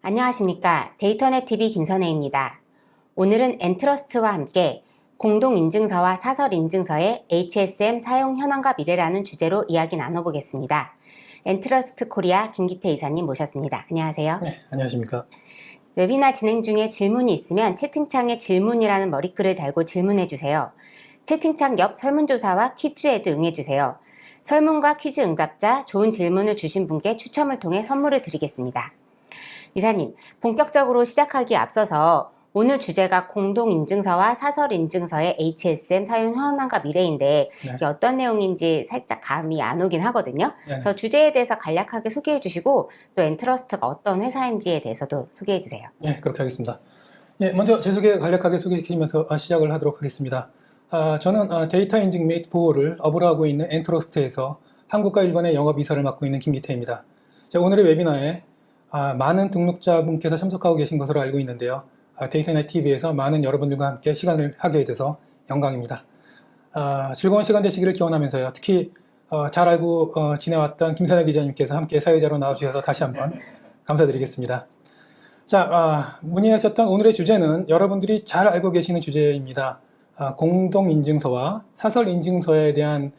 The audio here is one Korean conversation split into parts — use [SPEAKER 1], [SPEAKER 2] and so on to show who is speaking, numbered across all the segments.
[SPEAKER 1] 안녕하십니까. 데이터넷TV 김선혜입니다. 오늘은 엔트러스트와 함께 공동인증서와 사설인증서의 HSM 사용 현황과 미래라는 주제로 이야기 나눠보겠습니다. 엔트러스트 코리아 김기태 이사님 모셨습니다. 안녕하세요.
[SPEAKER 2] 네, 안녕하십니까.
[SPEAKER 1] 웨비나 진행 중에 질문이 있으면 채팅창에 질문이라는 머리글을 달고 질문해주세요. 채팅창 옆 설문조사와 퀴즈에도 응해주세요. 설문과 퀴즈 응답자, 좋은 질문을 주신 분께 추첨을 통해 선물을 드리겠습니다. 이사님, 본격적으로 시작하기에 앞서서 오늘 주제가 공동인증서와 사설인증서의 HSM 사용 현황과 미래인데
[SPEAKER 2] 네.
[SPEAKER 1] 이게 어떤 내용인지 살짝 감이 안 오긴 하거든요.
[SPEAKER 2] 네.
[SPEAKER 1] 그래서 주제에 대해서 간략하게 소개해 주시고 또 엔트러스트가 어떤 회사인지에 대해서도 소개해 주세요.
[SPEAKER 2] 네, 그렇게 하겠습니다. 예, 먼저 제 소개 간략하게 소개시키면서 시작을 하도록 하겠습니다. 저는 데이터 인증 및 보호를 업으로 하고 있는 엔트러스트에서 한국과 일본의 영업이사를 맡고 있는 김기태입니다. 오늘의 웨비나에 많은 등록자분께서 참석하고 계신 것으로 알고 있는데요. 데이터넷 TV에서 많은 여러분들과 함께 시간을 하게 돼서 영광입니다. 즐거운 시간 되시기를 기원하면서요. 특히 잘 알고 지내왔던 김선혜 기자님께서 함께 사회자로 나와주셔서 다시 한번 감사드리겠습니다. 자, 문의하셨던 오늘의 주제는 여러분들이 잘 알고 계시는 주제입니다. 공동인증서와 사설인증서에 대한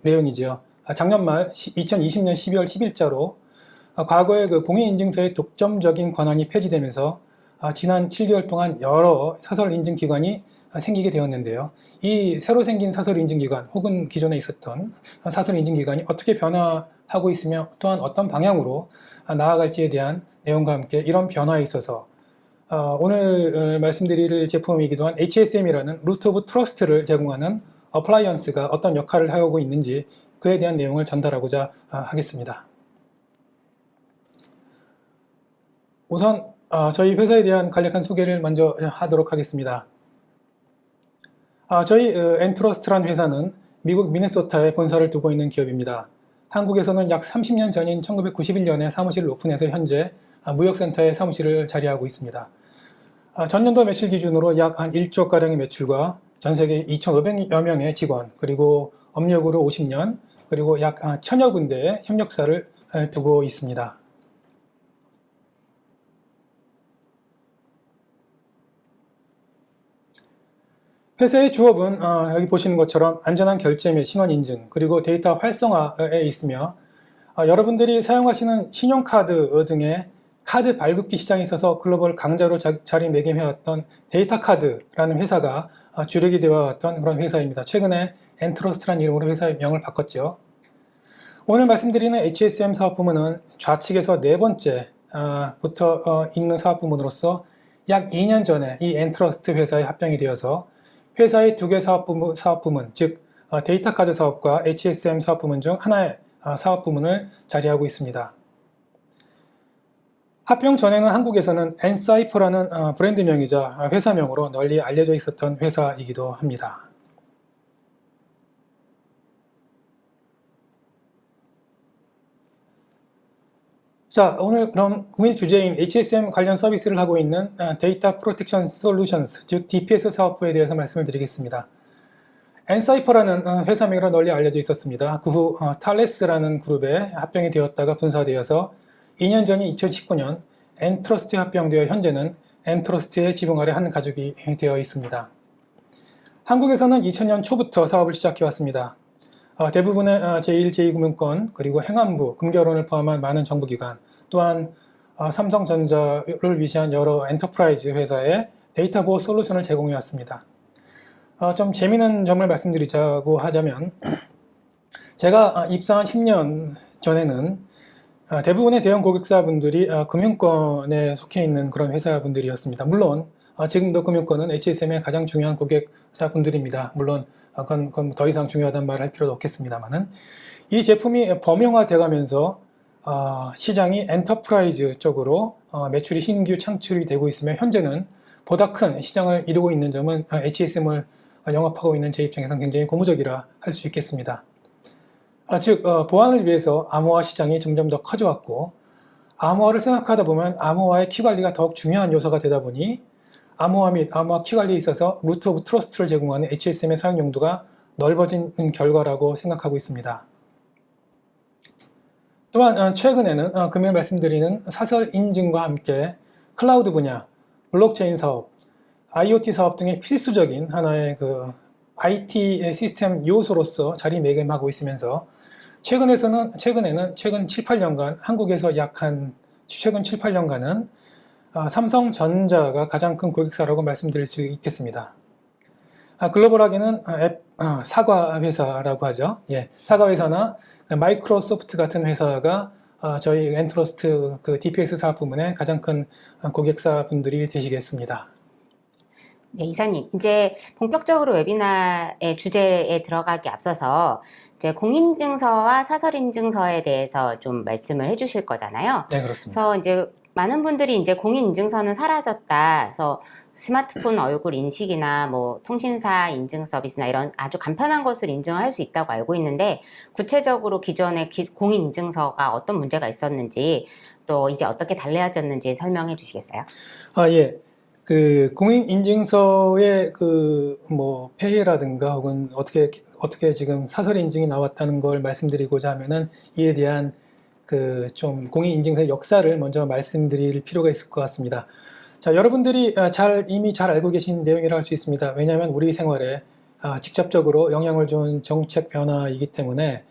[SPEAKER 2] 내용이지요. 작년 말 2020년 12월 10일자로 과거에 그 공인인증서의 독점적인 권한이 폐지되면서 지난 7개월 동안 여러 사설인증기관이 생기게 되었는데요. 이 새로 생긴 사설인증기관 혹은 기존에 있었던 사설인증기관이 어떻게 변화하고 있으며 또한 어떤 방향으로 나아갈지에 대한 내용과 함께 이런 변화에 있어서 오늘 말씀드릴 제품이기도 한 HSM이라는 루트 오브 트러스트를 제공하는 어플라이언스가 어떤 역할을 하고 있는지 그에 대한 내용을 전달하고자 하겠습니다. 우선 저희 회사에 대한 간략한 소개를 먼저 하도록 하겠습니다. 저희 엔트러스트란 회사는 미국 미네소타에 본사를 두고 있는 기업입니다. 한국에서는 약 30년 전인 1991년에 사무실을 오픈해서 현재 무역센터에 사무실을 자리하고 있습니다. 전년도 매출 기준으로 약 한 1조가량의 매출과 전세계 2,500여 명의 직원, 그리고 업력으로 50년, 그리고 약 1,000여 군데의 협력사를 두고 있습니다. 회사의 주업은 여기 보시는 것처럼 안전한 결제 및 신원 인증, 그리고 데이터 활성화에 있으며 여러분들이 사용하시는 신용카드 등의 카드 발급기 시장에 있어서 글로벌 강자로 자리매김해왔던 데이터카드라는 회사가 주력이 되어왔던 그런 회사입니다. 최근에 엔트러스트라는 이름으로 회사의 명을 바꿨죠. 오늘 말씀드리는 HSM 사업부문은 좌측에서 네 번째부터 있는 사업부문으로서 약 2년 전에 이 엔트러스트 회사에 합병이 되어서 회사의 두 개 사업부문, 즉 데이터카드 사업과 HSM 사업부문 중 하나의 사업부문을 자리하고 있습니다. 합병 전에는 한국에서는 엔사이퍼라는 브랜드명이자 회사명으로 널리 알려져 있었던 회사이기도 합니다. 자, 오늘 그럼 공일 주제인 HSM 관련 서비스를 하고 있는 데이터 프로텍션 솔루션스, 즉 DPS 사업부에 대해서 말씀을 드리겠습니다. 엔사이퍼라는 회사명으로 널리 알려져 있었습니다. 그 후 탈레스라는 그룹에 합병이 되었다가 분사되어서 2년 전인 2019년 엔트러스트에 합병되어 현재는 엔트러스트의 지붕 아래 한 가족이 되어 있습니다. 한국에서는 2000년 초부터 사업을 시작해왔습니다. 대부분의 제1, 제2금융권, 그리고 행안부, 금결원을 포함한 많은 정부기관, 또한 삼성전자를 위시한 여러 엔터프라이즈 회사에 데이터 보호 솔루션을 제공해 왔습니다. 좀 재미있는 점을 말씀드리자고 하자면 제가 입사한 10년 전에는 대부분의 대형 고객사분들이 금융권에 속해 있는 그런 회사분들이었습니다. 물론 지금도 금융권은 HSM의 가장 중요한 고객사분들입니다. 물론 그건 더 이상 중요하다는 말을 할 필요도 없겠습니다만은 이 제품이 범용화돼 가면서 시장이 엔터프라이즈 쪽으로 매출이 신규 창출이 되고 있으며 현재는 보다 큰 시장을 이루고 있는 점은 HSM을 영업하고 있는 제 입장에서는 굉장히 고무적이라 할 수 있겠습니다. 즉 보안을 위해서 암호화 시장이 점점 더 커져왔고 암호화를 생각하다 보면 암호화의 키 관리가 더욱 중요한 요소가 되다 보니 암호화 및 암호화 키 관리에 있어서 루트 오브 트러스트를 제공하는 HSM의 사용 용도가 넓어진 결과라고 생각하고 있습니다. 또한 최근에는 금일 말씀드리는 사설 인증과 함께 클라우드 분야, 블록체인 사업, IoT 사업 등의 필수적인 하나의 그 IT 시스템 요소로서 자리매김하고 있으면서 최근에는 최근 7, 8년간 한국에서 최근 7, 8년간은 삼성전자가 가장 큰 고객사라고 말씀드릴 수 있겠습니다. 글로벌하게는 사과 회사라고 하죠. 예, 사과 회사나 마이크로소프트 같은 회사가 저희 엔트러스트 그 DPS 사업 부문의 가장 큰 고객사 분들이 되시겠습니다.
[SPEAKER 1] 네, 이사님. 이제 본격적으로 웨비나의 주제에 들어가기 앞서서 이제 공인증서와 사설인증서에 대해서 좀 말씀을 해주실 거잖아요.
[SPEAKER 2] 네, 그렇습니다.
[SPEAKER 1] 그래서 이제 많은 분들이 이제 공인인증서는 사라졌다. 그래서 스마트폰 얼굴 인식이나 뭐 통신사 인증 서비스나 이런 아주 간편한 것을 인증할 수 있다고 알고 있는데 구체적으로 기존의 공인인증서가 어떤 문제가 있었는지 또 이제 어떻게 달라졌는지 설명해 주시겠어요?
[SPEAKER 2] 예. 그 공인인증서의 그 뭐 폐해라든가 혹은 어떻게 지금 사설 인증이 나왔다는 걸 말씀드리고자 하면은 이에 대한 그 좀 공인인증서의 역사를 먼저 말씀드릴 필요가 있을 것 같습니다. 자, 여러분들이 이미 잘 알고 계신 내용이라 할 수 있습니다. 왜냐하면 우리 생활에 직접적으로 영향을 준 정책 변화이기 때문에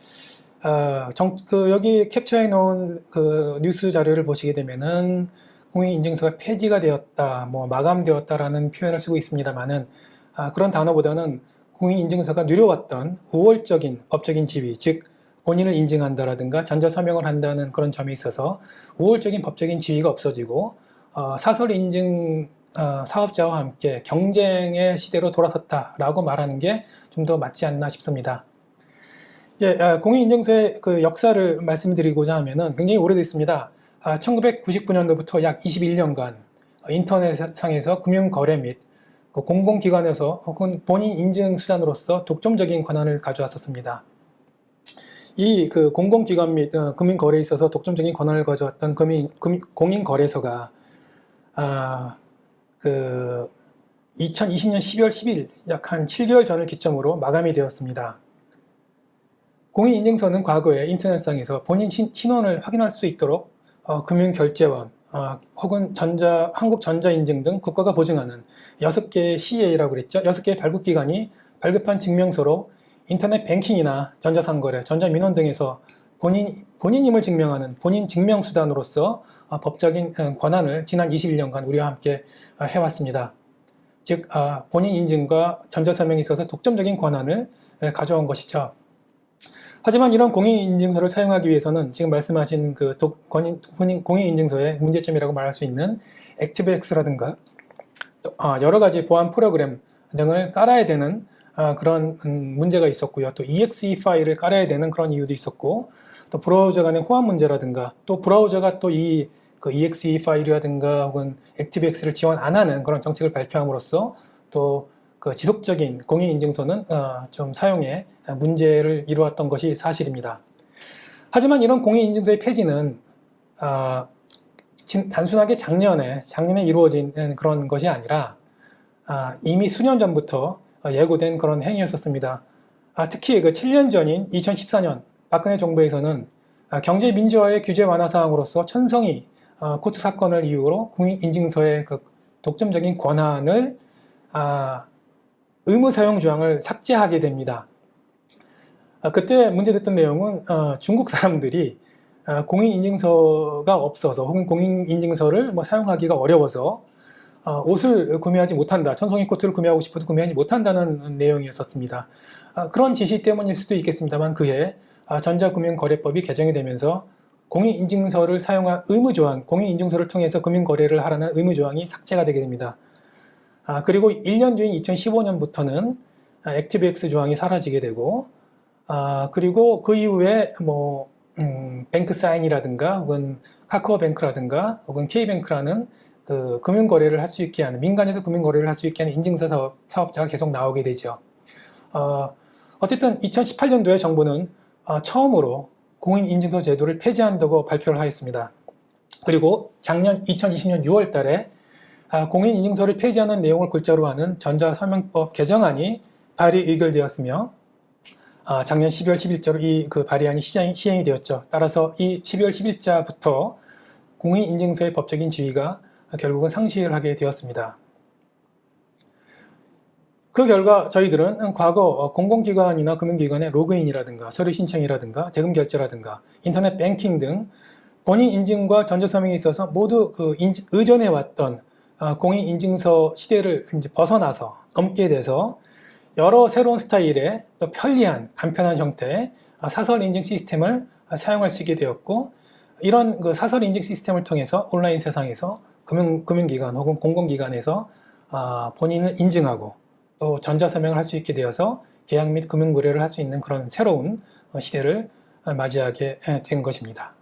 [SPEAKER 2] 여기 캡처해 놓은 그 뉴스 자료를 보시게 되면은 공인인증서가 폐지가 되었다, 뭐 마감되었다라는 표현을 쓰고 있습니다만은 그런 단어보다는 공인인증서가 누려왔던 우월적인 법적인 지위, 즉 본인을 인증한다라든가 전자서명을 한다는 그런 점에 있어서 우월적인 법적인 지위가 없어지고 사설 인증 사업자와 함께 경쟁의 시대로 돌아섰다라고 말하는 게 좀 더 맞지 않나 싶습니다. 예, 공인인증서의 그 역사를 말씀드리고자 하면은 굉장히 오래됐습니다. 1999년도부터 약 21년간 인터넷상에서 금융거래 및 공공기관에서 혹은 본인 인증 수단으로서 독점적인 권한을 가져왔었습니다. 이 그 공공기관 및 금융거래에 있어서 독점적인 권한을 가져왔던 공인거래소가 그 2020년 12월 10일 약 한 7개월 전을 기점으로 마감이 되었습니다. 공인인증서는 과거에 인터넷상에서 본인 신원을 확인할 수 있도록 금융결제원 혹은 한국전자인증 등 국가가 보증하는 6개의 CA라고 그랬죠. 6개의 발급기관이 발급한 증명서로 인터넷 뱅킹이나 전자상거래, 전자민원 등에서 본인임을 증명하는 본인 증명수단으로서 법적인 권한을 지난 21년간 우리와 함께 해왔습니다. 즉 본인 인증과 전자서명에 있어서 독점적인 권한을 가져온 것이죠. 하지만 이런 공인인증서를 사용하기 위해서는 지금 말씀하신 그 공인인증서의 문제점이라고 말할 수 있는 액티브엑스라든가 여러 가지 보안 프로그램 등을 깔아야 되는 그런 문제가 있었고요. 또 EXE 파일을 깔아야 되는 그런 이유도 있었고, 또 브라우저 간의 호환 문제라든가, 또 브라우저가 또 그 EXE 파일이라든가 혹은 액티브엑스를 지원 안 하는 그런 정책을 발표함으로써 또 그 지속적인 공인인증서는 좀 사용에 문제를 이루었던 것이 사실입니다. 하지만 이런 공인인증서의 폐지는 단순하게 작년에 이루어진 그런 것이 아니라 이미 수년 전부터 예고된 그런 행위였었습니다. 특히 그 7년 전인 2014년 박근혜 정부에서는 경제 민주화의 규제 완화 사항으로서 천성이 코트 사건을 이유로 공인인증서의 그 독점적인 권한을 의무 사용 조항을 삭제하게 됩니다. 그때 문제됐던 내용은 중국 사람들이 공인인증서가 없어서 혹은 공인인증서를 사용하기가 어려워서 옷을 구매하지 못한다. 천성이 코트를 구매하고 싶어도 구매하지 못한다는 내용이었었습니다. 그런 지시 때문일 수도 있겠습니다만 그해 전자금융거래법이 개정이 되면서 공인인증서를 사용한 의무조항, 공인인증서를 통해서 금융거래를 하라는 의무조항이 삭제가 되게 됩니다. 그리고 1년 뒤인 2015년부터는 액티브엑스 조항이 사라지게 되고 그리고 그 이후에 뱅크사인이라든가 혹은 카카오뱅크라든가 혹은 K뱅크라는 그 금융거래를 할 수 있게 하는 민간에서 금융거래를 할 수 있게 하는 인증서 사업자가 계속 나오게 되죠. 어쨌든 2018년도에 정부는 처음으로 공인인증서 제도를 폐지한다고 발표를 하였습니다. 그리고 작년 2020년 6월 달에 공인인증서를 폐지하는 내용을 골자로 하는 전자서명법 개정안이 발의 의결되었으며 작년 12월 10일자로 이 그 발의안이 시행이 되었죠. 따라서 이 12월 10일자부터 공인인증서의 법적인 지위가 결국은 상실을 하게 되었습니다. 그 결과 저희들은 과거 공공기관이나 금융기관의 로그인이라든가 서류 신청이라든가 대금 결제라든가 인터넷 뱅킹 등 본인 인증과 전자서명에 있어서 모두 의존해왔던 공인인증서 시대를 이제 벗어나서 넘게 돼서 여러 새로운 스타일의 또 편리한 간편한 형태의 사설 인증 시스템을 사용할 수 있게 되었고, 이런 그 사설 인증 시스템을 통해서 온라인 세상에서 금융기관 혹은 공공기관에서 본인을 인증하고 또 전자서명을 할 수 있게 되어서 계약 및 금융거래를 할 수 있는 그런 새로운 시대를 맞이하게 된 것입니다.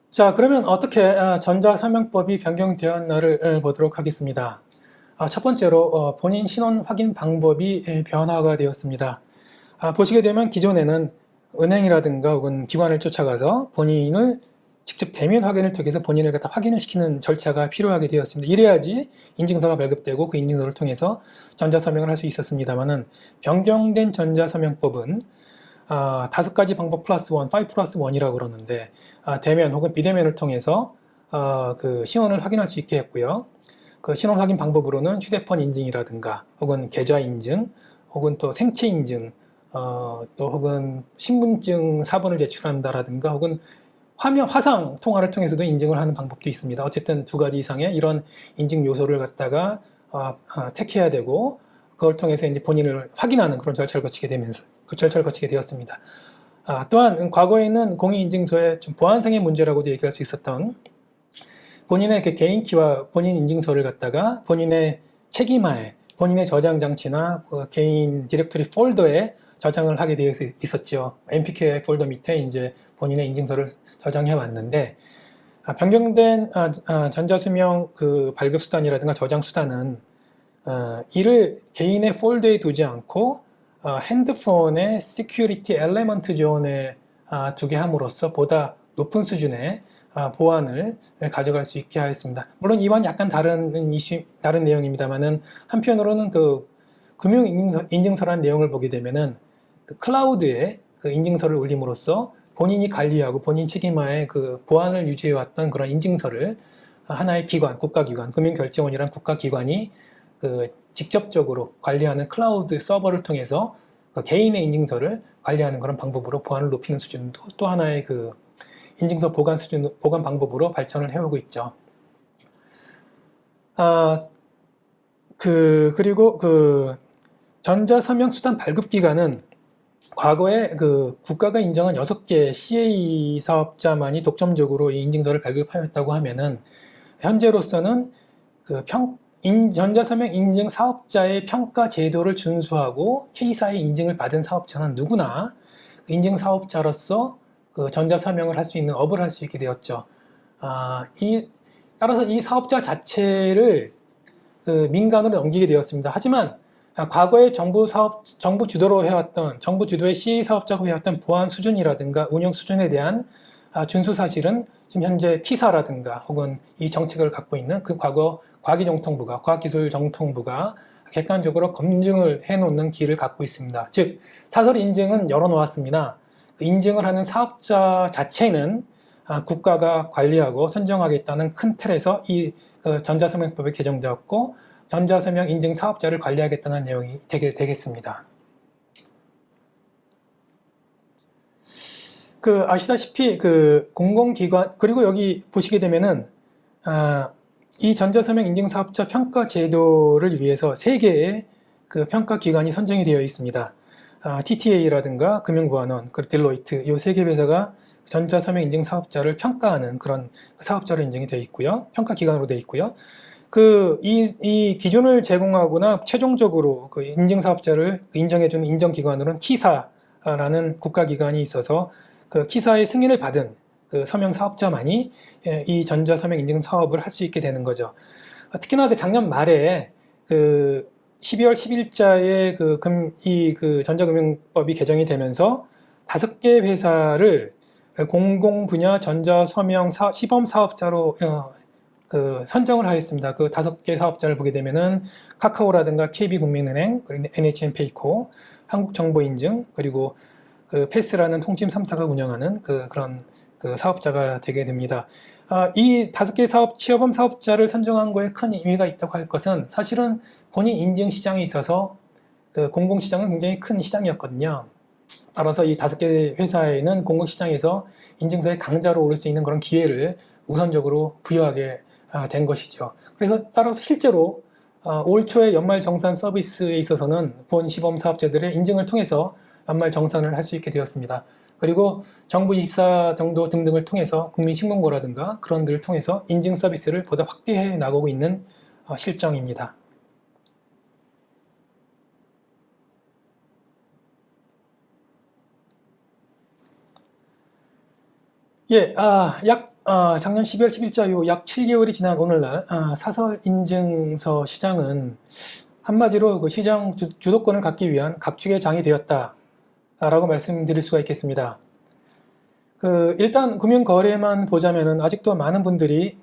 [SPEAKER 2] 자, 그러면 어떻게 전자서명법이 변경되었나를 보도록 하겠습니다. 첫 번째로 본인 신원 확인 방법이 변화가 되었습니다. 보시게 되면 기존에는 은행이라든가 혹은 기관을 쫓아가서 본인을 직접 대면 확인을 통해서 본인을 갖다 확인을 시키는 절차가 필요하게 되었습니다. 이래야지 인증서가 발급되고 그 인증서를 통해서 전자서명을 할 수 있었습니다만은, 변경된 전자서명법은 5가지 방법 플러스 1, 5 플러스 1이라고 그러는데, 대면 혹은 비대면을 통해서 그 신원을 확인할 수 있게 했고요. 그 신원 확인 방법으로는 휴대폰 인증이라든가 혹은 계좌 인증 혹은 또 생체 인증, 또 혹은 신분증 사본을 제출한다라든가 혹은 화상 통화를 통해서도 인증을 하는 방법도 있습니다. 어쨌든 2가지 이상의 이런 인증 요소를 갖다가 택해야 되고, 그걸 통해서 이제 본인을 확인하는 그런 절차를 거치게 되었습니다. 또한 과거에는 공인인증서에 좀 보안상의 문제라고도 얘기할 수 있었던 본인의 그 개인키와 본인 인증서를 갖다가 본인의 책임하에 본인의 저장 장치나 개인 디렉토리 폴더에 저장을 하게 되어 있었죠. MPK 폴더 밑에 이제 본인의 인증서를 저장해 왔는데, 변경된 전자서명 그 발급 수단이라든가 저장 수단은 이를 개인의 폴더에 두지 않고 핸드폰의 시큐리티 엘리먼트 존에 두게 함으로써 보다 높은 수준의 보안을 가져갈 수 있게 하였습니다. 물론 이와는 약간 다른 내용입니다만은, 한편으로는 그 금융 인증서라는 내용을 보게 되면은 그 클라우드에 그 인증서를 올림으로써 본인이 관리하고 본인 책임하에 그 보안을 유지해왔던 그런 인증서를 하나의 기관, 국가기관, 금융결제원이란 국가기관이 그 직접적으로 관리하는 클라우드 서버를 통해서 그 개인의 인증서를 관리하는 그런 방법으로 보안을 높이는 수준도 또 하나의 그 인증서 보관 방법으로 발전을 해오고 있죠. 그리고 그 전자서명 수단 발급 기간은 과거에 그 국가가 인정한 6개 CA 사업자만이 독점적으로 이 인증서를 발급하였다고 하면은, 현재로서는 그 전자서명 인증 사업자의 평가 제도를 준수하고 K사의 인증을 받은 사업자는 누구나 그 인증 사업자로서 그 전자서명을 할 수 있는 업을 할 수 있게 되었죠. 따라서 이 사업자 자체를 그 민간으로 넘기게 되었습니다. 하지만 과거에 정부 주도로 해왔던, 정부 주도의 CA 사업자가 해왔던 보안 수준이라든가 운영 수준에 대한 준수 사실은 지금 현재 K사라든가 혹은 이 정책을 갖고 있는 그 과거 과기정통부가, 과학기술정통부가 객관적으로 검증을 해놓는 기를 갖고 있습니다. 즉, 사설 인증은 열어놓았습니다. 그 인증을 하는 사업자 자체는 국가가 관리하고 선정하겠다는 큰 틀에서 이 전자서명법이 개정되었고, 전자서명 인증 사업자를 관리하겠다는 내용이 되겠습니다. 아시다시피 그 공공기관, 그리고 여기 보시게 되면은 이 전자서명 인증 사업자 평가 제도를 위해서 3개의 그 평가 기관이 선정이 되어 있습니다. TTA라든가 금융보안원, 그리고 딜로이트, 이 3개 회사가 전자서명 인증 사업자를 평가하는 그런 사업자로 인정이 되어 있고요. 평가 기관으로 되어 있고요. 이 기준을 제공하거나 최종적으로 그 인증 사업자를 인정해주는 인정기관으로는 키사라는 국가기관이 있어서 그 키사의 승인을 받은 그 서명 사업자만이 이 전자서명 인증 사업을 할 수 있게 되는 거죠. 특히나 그 작년 말에 그 12월 10일자에 그 전자금융법이 개정이 되면서 5개 회사를 공공 분야 전자서명 시범 사업자로 선정을 하였습니다. 그 5개 사업자를 보게 되면은 카카오라든가 KB국민은행, 그리고 NHN페이코, 한국정보인증, 그리고 그 패스라는 통침 3사가 운영하는 그런 사업자가 되게 됩니다. 이 5개 취업업 사업자를 선정한 거에 큰 의미가 있다고 할 것은 사실은 본인 인증 시장에 있어서 그 공공시장은 굉장히 큰 시장이었거든요. 따라서 이 5개 회사에는 공공시장에서 인증서의 강자로 오를 수 있는 그런 기회를 우선적으로 부여하게 된 것이죠. 그래서 따라서 실제로 올 초에 연말 정산 서비스에 있어서는 본 시범 사업자들의 인증을 통해서 연말 정산을 할 수 있게 되었습니다. 그리고 정부24 정도 등등을 통해서 국민신문고라든가 그런 데를 통해서 인증 서비스를 보다 확대해 나가고 있는 실정입니다. 예, 작년 12월 10일자 이후 약 7개월이 지난 오늘날 사설 인증서 시장은 한마디로 그 시장 주도권을 갖기 위한 각축의 장이 되었다라고 말씀드릴 수가 있겠습니다. 일단 금융거래만 보자면은 아직도 많은 분들이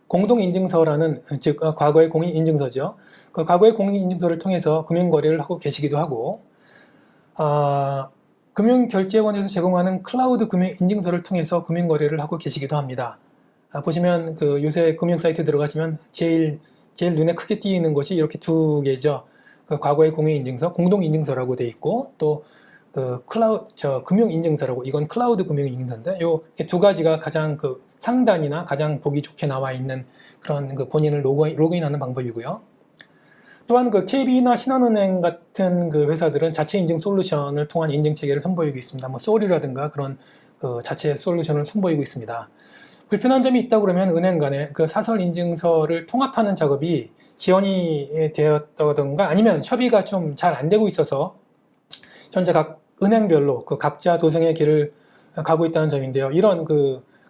[SPEAKER 2] 공동인증서라는, 즉 과거의 공인인증서죠. 그 과거의 공인인증서를 통해서 금융거래를 하고 계시기도 하고, 금융결제원에서 제공하는 클라우드 금융인증서를 통해서 금융거래를 하고 계시기도 합니다. 보시면 요새 금융사이트 들어가시면 제일 눈에 크게 띄는 것이 이렇게 2개죠. 과거의 공인인증서, 공동인증서라고 되어 있고, 또 금융인증서라고, 이건 클라우드 금융인증서인데, 요 2가지가 가장 상단이나 가장 보기 좋게 나와 있는 그런 본인을 로그인하는 방법이고요. 또한 KB나 신한은행 같은 회사들은 자체 인증 솔루션을 통한 인증 체계를 선보이고 있습니다. 뭐 소리라든가 그런 자체 솔루션을 선보이고 있습니다. 불편한 점이 있다 그러면 은행 간에 사설 인증서를 통합하는 작업이 지연이 되었다던가 아니면 협의가 좀 잘 안 되고 있어서 현재 각 은행별로 각자 도생의 길을 가고 있다는 점인데요. 이런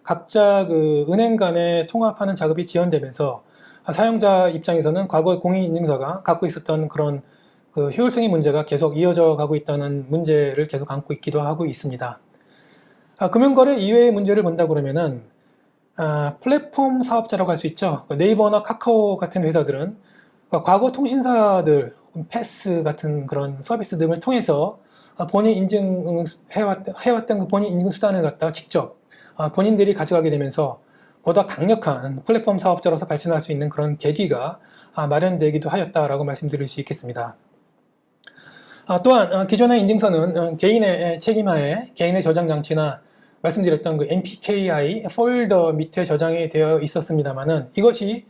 [SPEAKER 2] 각자 은행 간에 통합하는 작업이 지연되면서 사용자 입장에서는 과거 공인인증서가 갖고 있었던 그런 효율성의 문제가 계속 이어져 가고 있다는 문제를 계속 안고 있기도 하고 있습니다. 금융거래 이외의 문제를 본다 그러면은 플랫폼 사업자라고 할 수 있죠. 네이버나 카카오 같은 회사들은 과거 통신사들, 패스 같은 그런 서비스 등을 통해서 본인 인증해왔던 본인 인증 수단을 갖다가 직접 본인들이 가져가게 되면서 보다 강력한 플랫폼 사업자로서 발전할 수 있는 그런 계기가 마련되기도 하였다라고 말씀드릴 수 있겠습니다. 또한 기존의 인증서는 개인의 책임하에 개인의 저장 장치나 말씀드렸던 NPKI 폴더 밑에 저장이 되어 있었습니다만은 이것이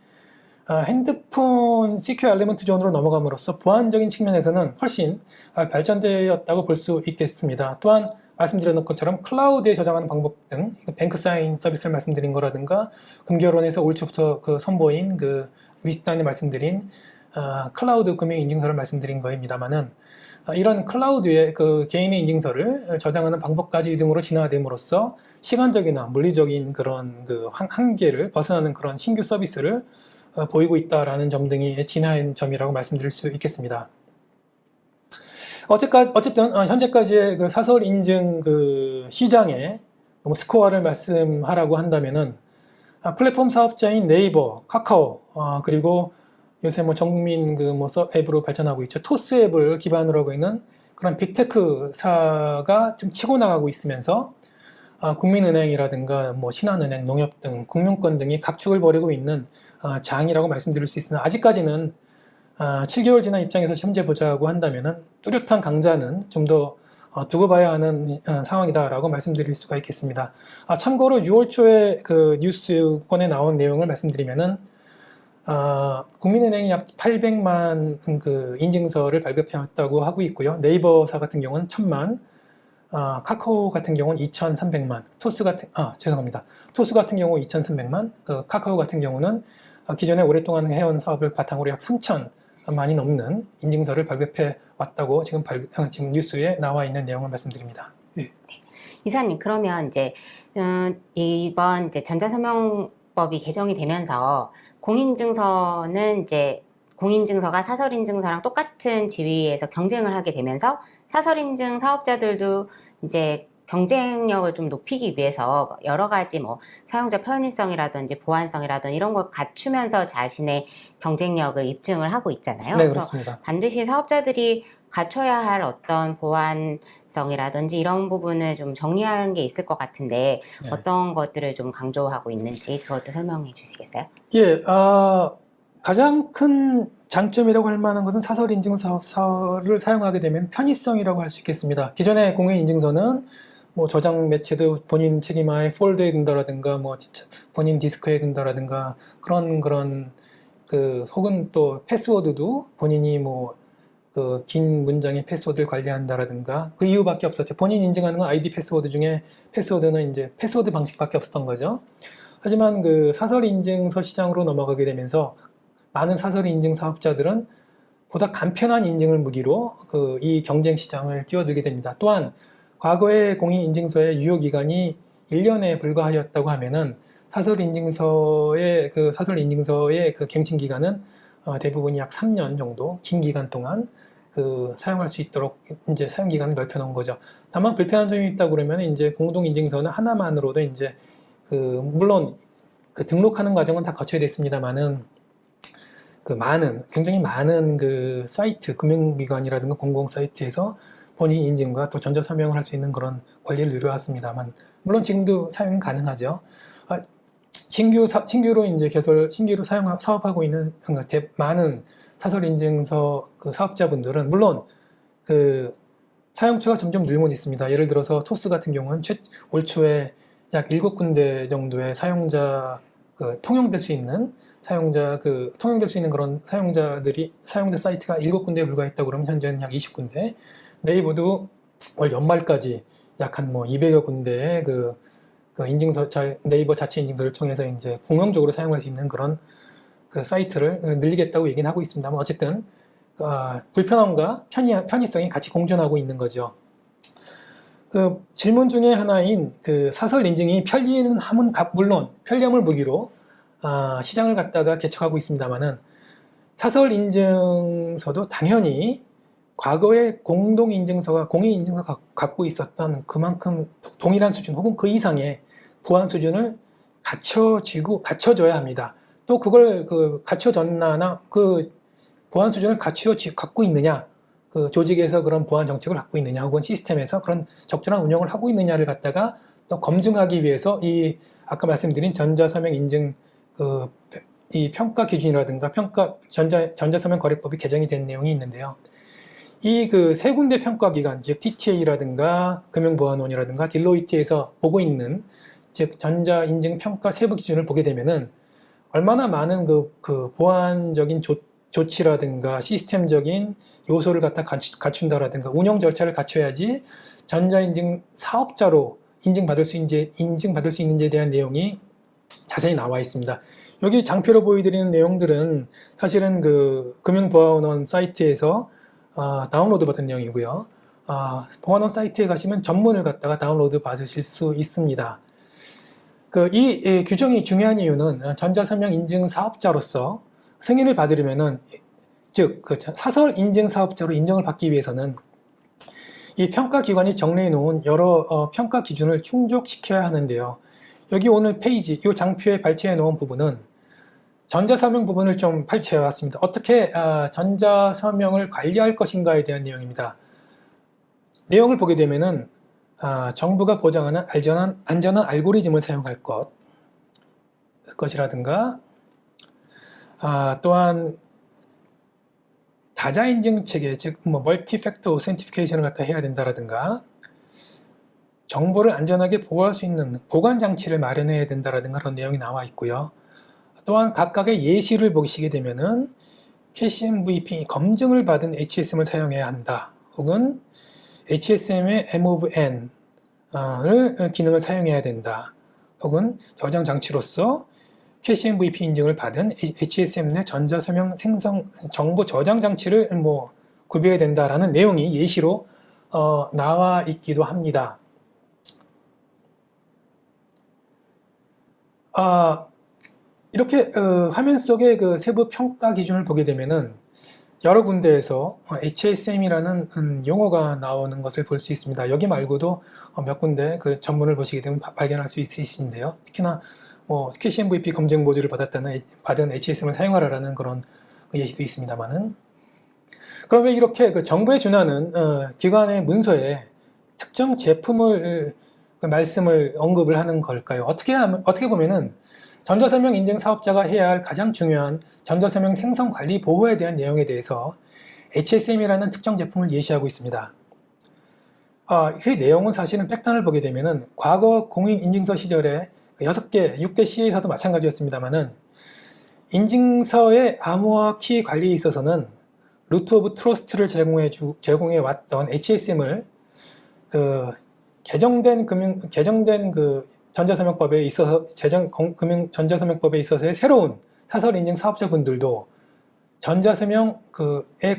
[SPEAKER 2] 핸드폰 시큐어 엘리먼트 존으로 넘어감으로써 보안적인 측면에서는 훨씬 발전되었다고 볼 수 있겠습니다. 또한 말씀드린 것처럼 클라우드에 저장하는 방법 등 뱅크사인 서비스를 말씀드린 거라든가 금결원에서 올 초부터 선보인 윗단에 말씀드린 클라우드 금융 인증서를 말씀드린 거입니다만은 이런 클라우드에 개인의 인증서를 저장하는 방법까지 등으로 진화됨으로써 시간적이나 물리적인 그런 한계를 벗어나는 그런 신규 서비스를 보이고 있다라는 점 등이 진화한 점이라고 말씀드릴 수 있겠습니다. 어쨌든 현재까지의 사설 인증 시장의 스코어를 말씀하라고 한다면은 플랫폼 사업자인 네이버, 카카오, 그리고 요새 전국민 앱으로 발전하고 있죠. 토스 앱을 기반으로 하고 있는 그런 빅테크사가 좀 치고 나가고 있으면서 국민은행이라든가 신한은행, 농협 등 금융권 등이 각축을 벌이고 있는 장이라고 말씀드릴 수 있으나 아직까지는 7개월 지난 입장에서 현재 보자고 한다면은 뚜렷한 강자는 좀 더 두고 봐야 하는 상황이다라고 말씀드릴 수가 있겠습니다. 참고로 6월 초에 뉴스권에 나온 내용을 말씀드리면은 국민은행이 약 800만 인증서를 발급해왔다고 하고 있고요. 네이버사 같은 경우는 1000만, 카카오 같은 경우는 2,300만, 토스 같은 경우 2,300만, 카카오 같은 경우는 기존에 오랫동안 해온 사업을 바탕으로 약 3,000만이 넘는 인증서를 발급해 왔다고 지금 뉴스에 나와 있는 내용을 말씀드립니다.
[SPEAKER 1] 네. 이사님, 그러면 이번 전자서명법이 개정이 되면서 공인증서가 사설인증서랑 똑같은 지위에서 경쟁을 하게 되면서 사설인증 사업자들도 경쟁력을 좀 높이기 위해서 여러 가지 뭐 사용자 편의성이라든지 보안성이라든지 이런 걸 갖추면서 자신의 경쟁력을 입증을 하고 있잖아요.
[SPEAKER 2] 네,
[SPEAKER 1] 그래서
[SPEAKER 2] 그렇습니다.
[SPEAKER 1] 반드시 사업자들이 갖춰야 할 어떤 보안성이라든지 이런 부분을 좀 정리하는 게 있을 것 같은데
[SPEAKER 2] 네.
[SPEAKER 1] 어떤 것들을 좀 강조하고 있는지 그것도 설명해 주시겠어요?
[SPEAKER 2] 예, 가장 큰 장점이라고 할 만한 것은 사설 인증서를 사용하게 되면 편의성이라고 할 수 있겠습니다. 기존의 공인인증서는 뭐 저장 매체도 본인 책임하에 폴더에 둔다라든가 뭐 본인 디스크에 둔다라든가 그런 혹은 또 패스워드도 본인이 뭐 그 긴 문장의 패스워드를 관리한다라든가 그 이유밖에 없었죠. 본인 인증하는 건 아이디 패스워드 중에 패스워드는 이제 패스워드 방식밖에 없었던 거죠. 하지만 그 사설 인증서 시장으로 넘어가게 되면서 많은 사설 인증 사업자들은 보다 간편한 인증을 무기로 이 경쟁 시장을 뛰어들게 됩니다. 또한 과거의 공인인증서의 유효기간이 1년에 불과하였다고 하면은 사설 인증서의 그 갱신 기간은 대부분이 약 3년 정도 긴 기간 동안 사용할 수 있도록 이제 사용 기간을 넓혀 놓은 거죠. 다만 불편한 점이 있다 그러면 이제 공동 인증서는 하나만으로도 이제 물론 등록하는 과정은 다 거쳐야 됐습니다만은 굉장히 많은 사이트, 금융기관이라든가 공공 사이트에서 본인 인증과 또 전자 서명을 할 수 있는 그런 권리를 누려왔습니다만, 물론 지금도 사용이 가능하죠. 신규로 이제 신규로 사업하고 있는 많은 사설 인증서 사업자분들은 물론 사용처가 점점 늘고 있습니다. 예를 들어서 토스 같은 경우는 올 초에 약 7군데 정도의 사용자 통용될 수 있는 그런 사용자 사이트가 7군데에 불과했다고 그러면 현재는 약 20군데, 네이버도 올 연말까지 약 한 뭐 200여 군데의 네이버 자체 인증서를 통해서 이제 공용적으로 사용할 수 있는 그런 사이트를 늘리겠다고 얘기는 하고 있습니다만, 어쨌든 불편함과 편의성이 같이 공존하고 있는 거죠. 질문 중에 하나인 사설 인증이 편리는 함은 물론 편리함을 무기로 시장을 갖다가 개척하고 있습니다만은, 사설 인증서도 당연히 과거의 공인인증서가 갖고 있었던 그만큼 동일한 수준 혹은 그 이상의 보안 수준을 갖춰줘야 합니다. 또 그걸 갖춰졌나, 보안 수준을 갖고 있느냐, 조직에서 그런 보안 정책을 갖고 있느냐, 혹은 시스템에서 그런 적절한 운영을 하고 있느냐를 갖다가 또 검증하기 위해서 아까 말씀드린 전자서명 인증 이 평가 기준이라든가 전자서명 거래법이 개정이 된 내용이 있는데요. 이 세 군데 평가 기관, 즉 DTA라든가 금융보안원이라든가 딜로이트에서 보고 있는 즉 전자인증 평가 세부 기준을 보게 되면은 얼마나 많은 보안적인 조치라든가 시스템적인 요소를 갖춘다라든가 운영 절차를 갖춰야지 전자인증 사업자로 인증받을 수 있는지에 대한 내용이 자세히 나와 있습니다. 여기 장표로 보여드리는 내용들은 사실은 금융보안원 사이트에서 다운로드 받은 내용이고요. 보안원 사이트에 가시면 전문을 갖다가 다운로드 받으실 수 있습니다. 이 규정이 중요한 이유는 전자서명 인증 사업자로서 승인을 받으려면은, 즉 사설 인증 사업자로 인정을 받기 위해서는 이 평가기관이 정리해 놓은 여러 평가 기준을 충족시켜야 하는데요. 여기 오늘 페이지, 이 장표에 발췌해 놓은 부분은 전자서명 부분을 좀 발췌해 왔습니다. 어떻게 전자서명을 관리할 것인가에 대한 내용입니다. 내용을 보게 되면은 정부가 보장하는 안전한 알고리즘을 사용할 것이라든가, 또한 다자인증 체계, 즉 멀티팩터 오센티피케이션을 갖다 해야 된다라든가, 정보를 안전하게 보호할 수 있는 보관 장치를 마련해야 된다라든가 그런 내용이 나와 있고요. 또한 각각의 예시를 보시게 되면은 KCMVP 검증을 받은 HSM을 사용해야 한다, 혹은 HSM의 M of N을 기능을 사용해야 된다, 혹은 저장 장치로서 KCMVP 인증을 받은 HSM 내 전자서명 생성 정보 저장 장치를 구비해야 된다라는 내용이 예시로 나와 있기도 합니다. 이렇게 화면 속의 세부 평가 기준을 보게 되면은 여러 군데에서 HSM이라는 용어가 나오는 것을 볼 수 있습니다. 여기 말고도 몇 군데 그 전문을 보시게 되면 발견할 수 있으신데요. 특히나 KCMVP 검증 모듈을 받은 HSM을 사용하라라는 그런 예시도 있습니다만은. 그럼 왜 이렇게 그 정부에 준하는 기관의 문서에 특정 제품을 말씀을 언급을 하는 걸까요? 어떻게 보면은 전자서명 인증 사업자가 해야 할 가장 중요한 전자서명 생성 관리 보호에 대한 내용에 대해서 HSM이라는 특정 제품을 예시하고 있습니다. 그 내용은 사실은 백단을 보게 되면은 과거 공인인증서 시절에 6개, 6대 C에서도 마찬가지였습니다만은 인증서의 암호화 키 관리에 있어서는 루트 오브 트러스트를 제공해 왔던 HSM을 그 개정된 그 전자서명법에 있어서 전자서명법에 있어서의 새로운 사설 인증 사업자분들도 전자서명의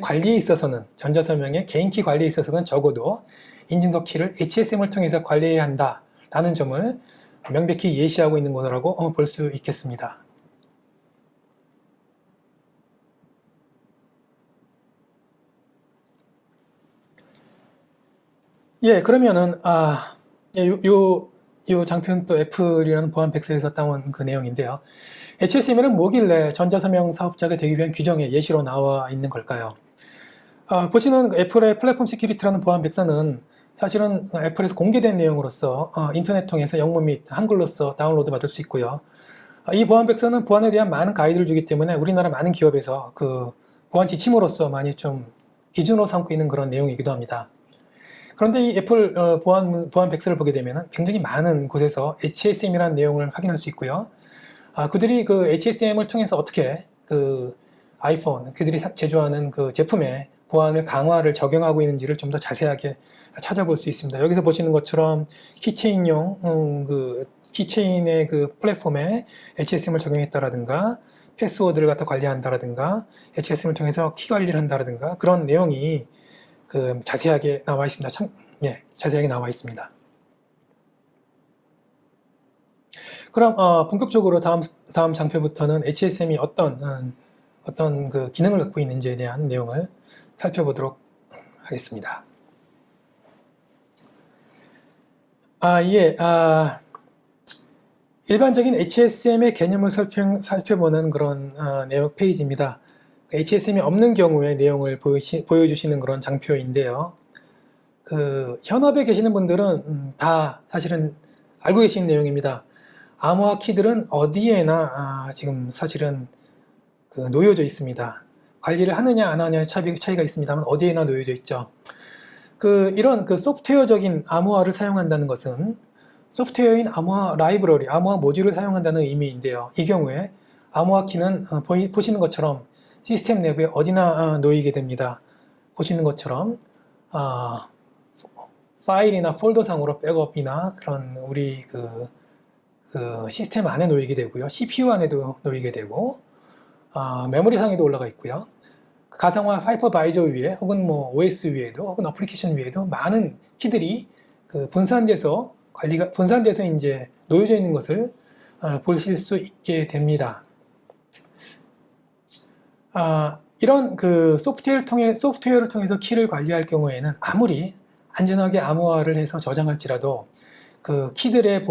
[SPEAKER 2] 관리에 있어서는 전자서명의 개인키 관리에 있어서는 적어도 인증서 키를 HSM을 통해서 관리해야 한다라는 점을 명백히 예시하고 있는 거라고 볼 수 있겠습니다. 예, 그러면은 요 장편 또 애플이라는 보안 백서에서 따온 그 내용인데요. HSM은 뭐길래 전자서명 사업자가 되기 위한 규정에 예시로 나와 있는 걸까요? 보시는 애플의 플랫폼 시큐리티라는 보안 백서는 사실은 애플에서 공개된 내용으로서 인터넷 통해서 영문 및 한글로서 다운로드 받을 수 있고요. 이 보안 백서는 보안에 대한 많은 가이드를 주기 때문에 우리나라 많은 기업에서 그 보안 지침으로서 많이 좀 기준으로 삼고 있는 그런 내용이기도 합니다. 그런데 이 애플 보안 백서를 보게 되면 굉장히 많은 곳에서 HSM이라는 내용을 확인할 수 있고요. 그들이 그 HSM을 통해서 어떻게 그 아이폰, 그들이 제조하는 그 제품에 보안을 강화를 적용하고 있는지를 좀 더 자세하게 찾아볼 수 있습니다. 여기서 보시는 것처럼 키체인용 그 키체인의 그 플랫폼에 HSM을 적용했다라든가 패스워드를 갖다 관리한다라든가 HSM을 통해서 키 관리를 한다라든가 그런 내용이 그 자세하게 나와 있습니다. 자세하게 나와 있습니다. 그럼 본격적으로 다음 장표부터는 HSM이 어떤 그 기능을 갖고 있는지에 대한 내용을 살펴보도록 하겠습니다. 일반적인 HSM의 개념을 살펴보는 그런 내용 페이지입니다. HSM이 없는 경우의 내용을 보여주시는 그런 장표인데요. 그 현업에 계시는 분들은 다 사실은 알고 계신 내용입니다. 암호화 키들은 어디에나 지금 사실은 그 놓여져 있습니다. 관리를 하느냐 안 하느냐의 차이가 있습니다만 어디에나 놓여져 있죠. 이런 소프트웨어적인 암호화를 사용한다는 것은 소프트웨어인 암호화 라이브러리, 암호화 모듈을 사용한다는 의미인데요. 이 경우에 암호화 키는 보시는 것처럼 시스템 내부에 어디나 놓이게 됩니다. 보시는 것처럼 파일이나 폴더상으로 백업이나 그런 우리 그 시스템 안에 놓이게 되고요. CPU 안에도 놓이게 되고 메모리상에도 올라가 있고요. 가상화 하이퍼바이저 위에 혹은 뭐 OS 위에도 혹은 어플리케이션 위에도 많은 키들이 분산돼서 이제 놓여져 있는 것을 보실 수 있게 됩니다. 이런 그 소프트웨어를 통해서 키를 관리할 경우에는 아무리 안전하게 암호화를 해서 저장할지라도 그 키들의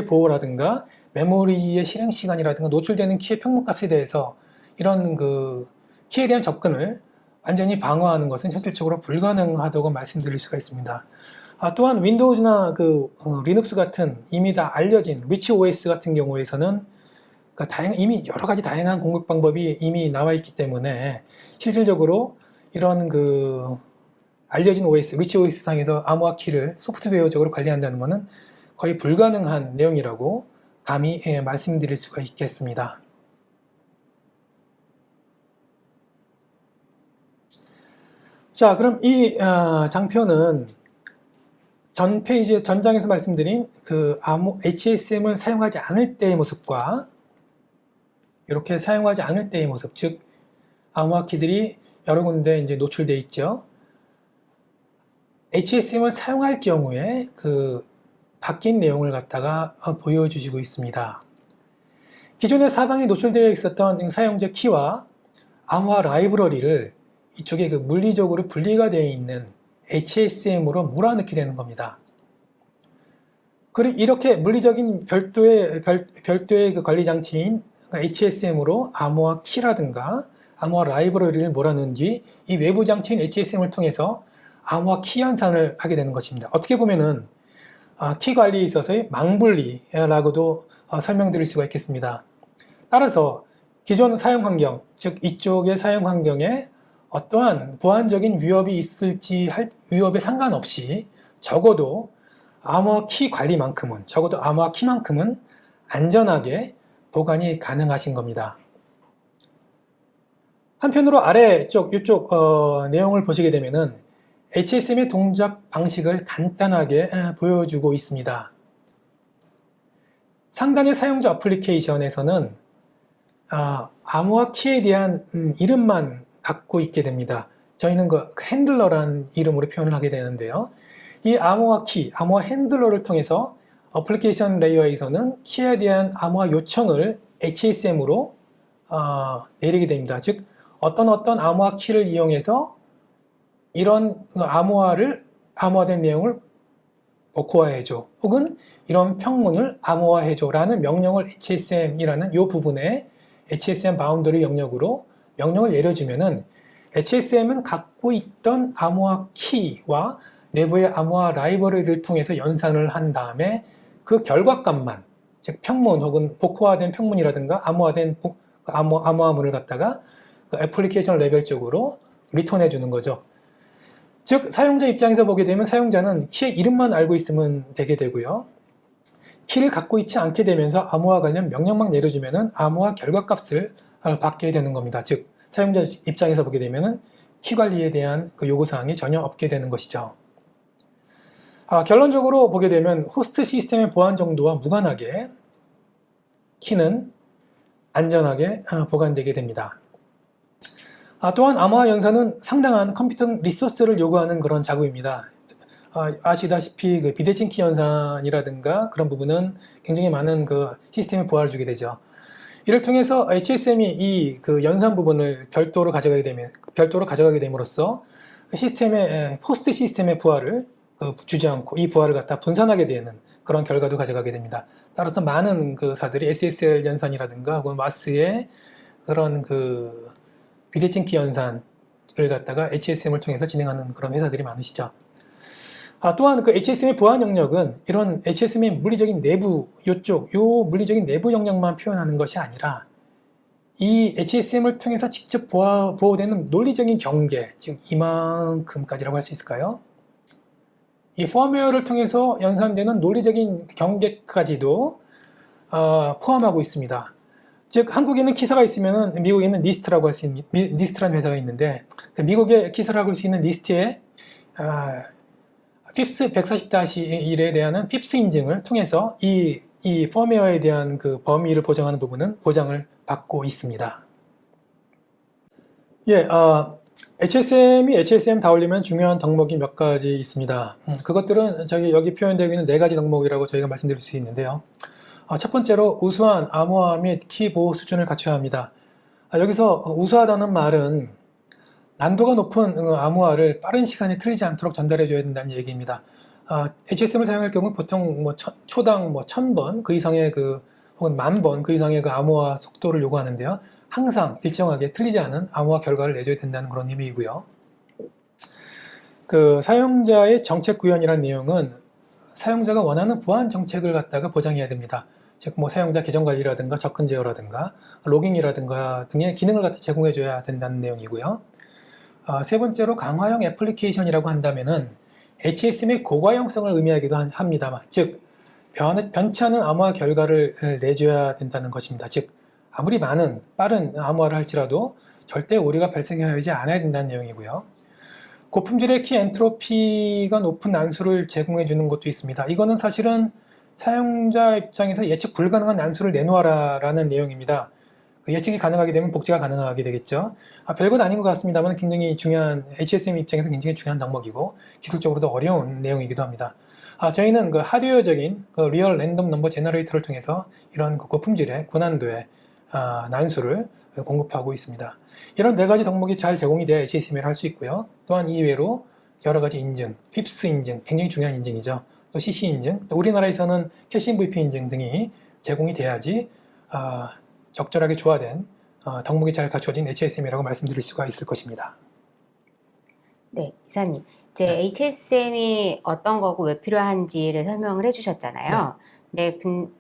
[SPEAKER 2] 보호라든가 메모리의 실행 시간이라든가 노출되는 키의 평균값에 대해서 이런 그 키에 대한 접근을 완전히 방어하는 것은 현실적으로 불가능하다고 말씀드릴 수가 있습니다. 또한 윈도우즈나 리눅스 같은 이미 다 알려진 리치 OS 같은 경우에서는 이미 여러 가지 다양한 공격 방법이 이미 나와 있기 때문에 실질적으로 이런 알려진 OS, 리치 OS 상에서 암호화 키를 소프트웨어적으로 관리한다는 것은 거의 불가능한 내용이라고 감히 말씀드릴 수가 있겠습니다. 자, 그럼 이 장표는 전 장에서 말씀드린 HSM을 사용하지 않을 때의 모습과 이렇게 사용하지 않을 때의 모습, 즉 암호화 키들이 여러 군데 이제 노출되어 있죠. HSM을 사용할 경우에 바뀐 내용을 갖다가 보여주시고 있습니다. 기존의 사방에 노출되어 있었던 사용자 키와 암호화 라이브러리를 이쪽에 그 물리적으로 분리가 되어 있는 HSM으로 몰아넣게 되는 겁니다. 그리고 이렇게 물리적인 별도의 그 관리 장치인 HSM으로 암호화 키라든가 암호화 라이브러리를 몰아넣은 뒤 이 외부 장치인 HSM을 통해서 암호화 키 연산을 하게 되는 것입니다. 어떻게 보면은 키 관리에 있어서의 망분리라고도 설명드릴 수가 있겠습니다. 따라서 기존 사용 환경, 즉 이쪽의 사용 환경에 어떠한 보안적인 위협이 있을지 할 위협에 상관없이 적어도 암호화 키만큼은 안전하게 보관이 가능하신 겁니다. 한편으로 아래쪽 이쪽 내용을 보시게 되면은 HSM의 동작 방식을 간단하게 보여주고 있습니다. 상단의 사용자 어플리케이션에서는 암호화 키에 대한 이름만 갖고 있게 됩니다. 저희는 그 핸들러란 이름으로 표현을 하게 되는데요. 이 암호화 키, 암호화 핸들러를 통해서 어플리케이션 레이어에서는 키에 대한 암호화 요청을 HSM으로 내리게 됩니다. 즉 어떤 암호화 키를 이용해서 이런 암호화된 내용을 복호화해줘 혹은 이런 평문을 암호화해줘라는 명령을 HSM이라는 이 부분에 HSM 바운더리 영역으로 명령을 내려주면은 HSM은 갖고 있던 암호화 키와 내부의 암호화 라이브러리를 통해서 연산을 한 다음에 그 결과값만, 즉 평문 혹은 복호화된 평문이라든가 암호화된 암호화문을 갖다가 그 애플리케이션 레벨적으로 리턴해 주는 거죠. 즉 사용자 입장에서 보게 되면 사용자는 키의 이름만 알고 있으면 되게 되고요. 키를 갖고 있지 않게 되면서 암호화 관련 명령만 내려주면은 암호화 결과값을 받게 되는 겁니다. 즉 사용자 입장에서 보게 되면은 키 관리에 대한 그 요구사항이 전혀 없게 되는 것이죠. 결론적으로 보게 되면 호스트 시스템의 보안 정도와 무관하게 키는 안전하게 보관되게 됩니다. 또한 암호화 연산은 상당한 컴퓨터 리소스를 요구하는 그런 작업입니다. 아시다시피 그 비대칭 키 연산이라든가 그런 부분은 굉장히 많은 그 시스템에 부하를 주게 되죠. 이를 통해서 HSM이 이 그 연산 부분을 별도로 가져가게 됨으로써 그 시스템의 호스트 시스템의 부하를 주지 않고 이 부하를 갖다 분산하게 되는 그런 결과도 가져가게 됩니다. 따라서 많은 그 사들이 SSL 연산이라든가 혹은 마스의 그런 그 비대칭 키 연산을 갖다가 HSM을 통해서 진행하는 그런 회사들이 많으시죠. 또한 그 HSM의 보안 영역은 이런 HSM의 물리적인 내부 요 물리적인 내부 영역만 표현하는 것이 아니라 이 HSM을 통해서 직접 보호되는 논리적인 경계, 즉 이만큼까지라고 할 수 있을까요? 이 펌웨어를 통해서 연산되는 논리적인 경계까지도 포함하고 있습니다. 즉 한국에는 키사가 있으면 미국에는 니스트라고 할 수 있는 니스트라는 회사가 있는데 그 미국의 키사라고 할 수 있는 니스트의 FIPS 140-1에 대한 FIPS 인증을 통해서 이 펌웨어에 대한 그 범위를 보장하는 부분은 보장을 받고 있습니다. HSM이 HSM다우려면 중요한 덕목이 몇 가지 있습니다. 그것들은 여기 표현되고 있는 4가지 덕목이라고 저희가 말씀드릴 수 있는데요. 첫 번째로 우수한 암호화 및 키 보호 수준을 갖춰야 합니다. 여기서 우수하다는 말은 난도가 높은 암호화를 빠른 시간에 틀리지 않도록 전달해 줘야 된다는 얘기입니다. HSM을 사용할 경우 보통 초당 1000번 그 이상의 혹은 10,000번 그 이상의 그 암호화 속도를 요구하는데요. 항상 일정하게 틀리지 않은 암호화 결과를 내줘야 된다는 그런 의미이고요. 그 사용자의 정책 구현이라는 내용은 사용자가 원하는 보안 정책을 갖다가 보장해야 됩니다. 즉 사용자 계정 관리라든가 접근 제어라든가 로깅이라든가 등의 기능을 갖다 제공해 줘야 된다는 내용이고요. 세 번째로 강화형 애플리케이션이라고 한다면은 HSM의 고가형성을 의미하기도 합니다만, 즉 변치 않은 암호화 결과를 내줘야 된다는 것입니다. 즉 아무리 빠른 암호화를 할지라도 절대 오류가 발생하지 않아야 된다는 내용이고요. 고품질의 키 엔트로피가 높은 난수를 제공해 주는 것도 있습니다. 이거는 사실은 사용자 입장에서 예측 불가능한 난수를 내놓아라 라는 내용입니다. 예측이 가능하게 되면 복제가 가능하게 되겠죠. 별건 아닌 것 같습니다만 굉장히 중요한, HSM 입장에서 굉장히 중요한 덕목이고 기술적으로도 어려운 내용이기도 합니다. 저희는 그 하드웨어적인 리얼 랜덤 넘버 제너레이터를 통해서 이런 고품질의 고난도의 난수를 공급하고 있습니다. 이런 네 가지 덕목이 잘 제공이 돼야 HSM을 할 수 있고요. 또한 이외로 여러 가지 인증, FIPS 인증, 굉장히 중요한 인증이죠. 또 CC 인증, 또 우리나라에서는 캐시 MVP 인증 등이 제공이 돼야지 적절하게 조화된 덕목이 잘 갖춰진 HSM이라고 말씀드릴 수가 있을 것입니다.
[SPEAKER 1] 네, 이사님. 이제 HSM이 어떤 거고 왜 필요한지를 설명을 해주셨잖아요. 네,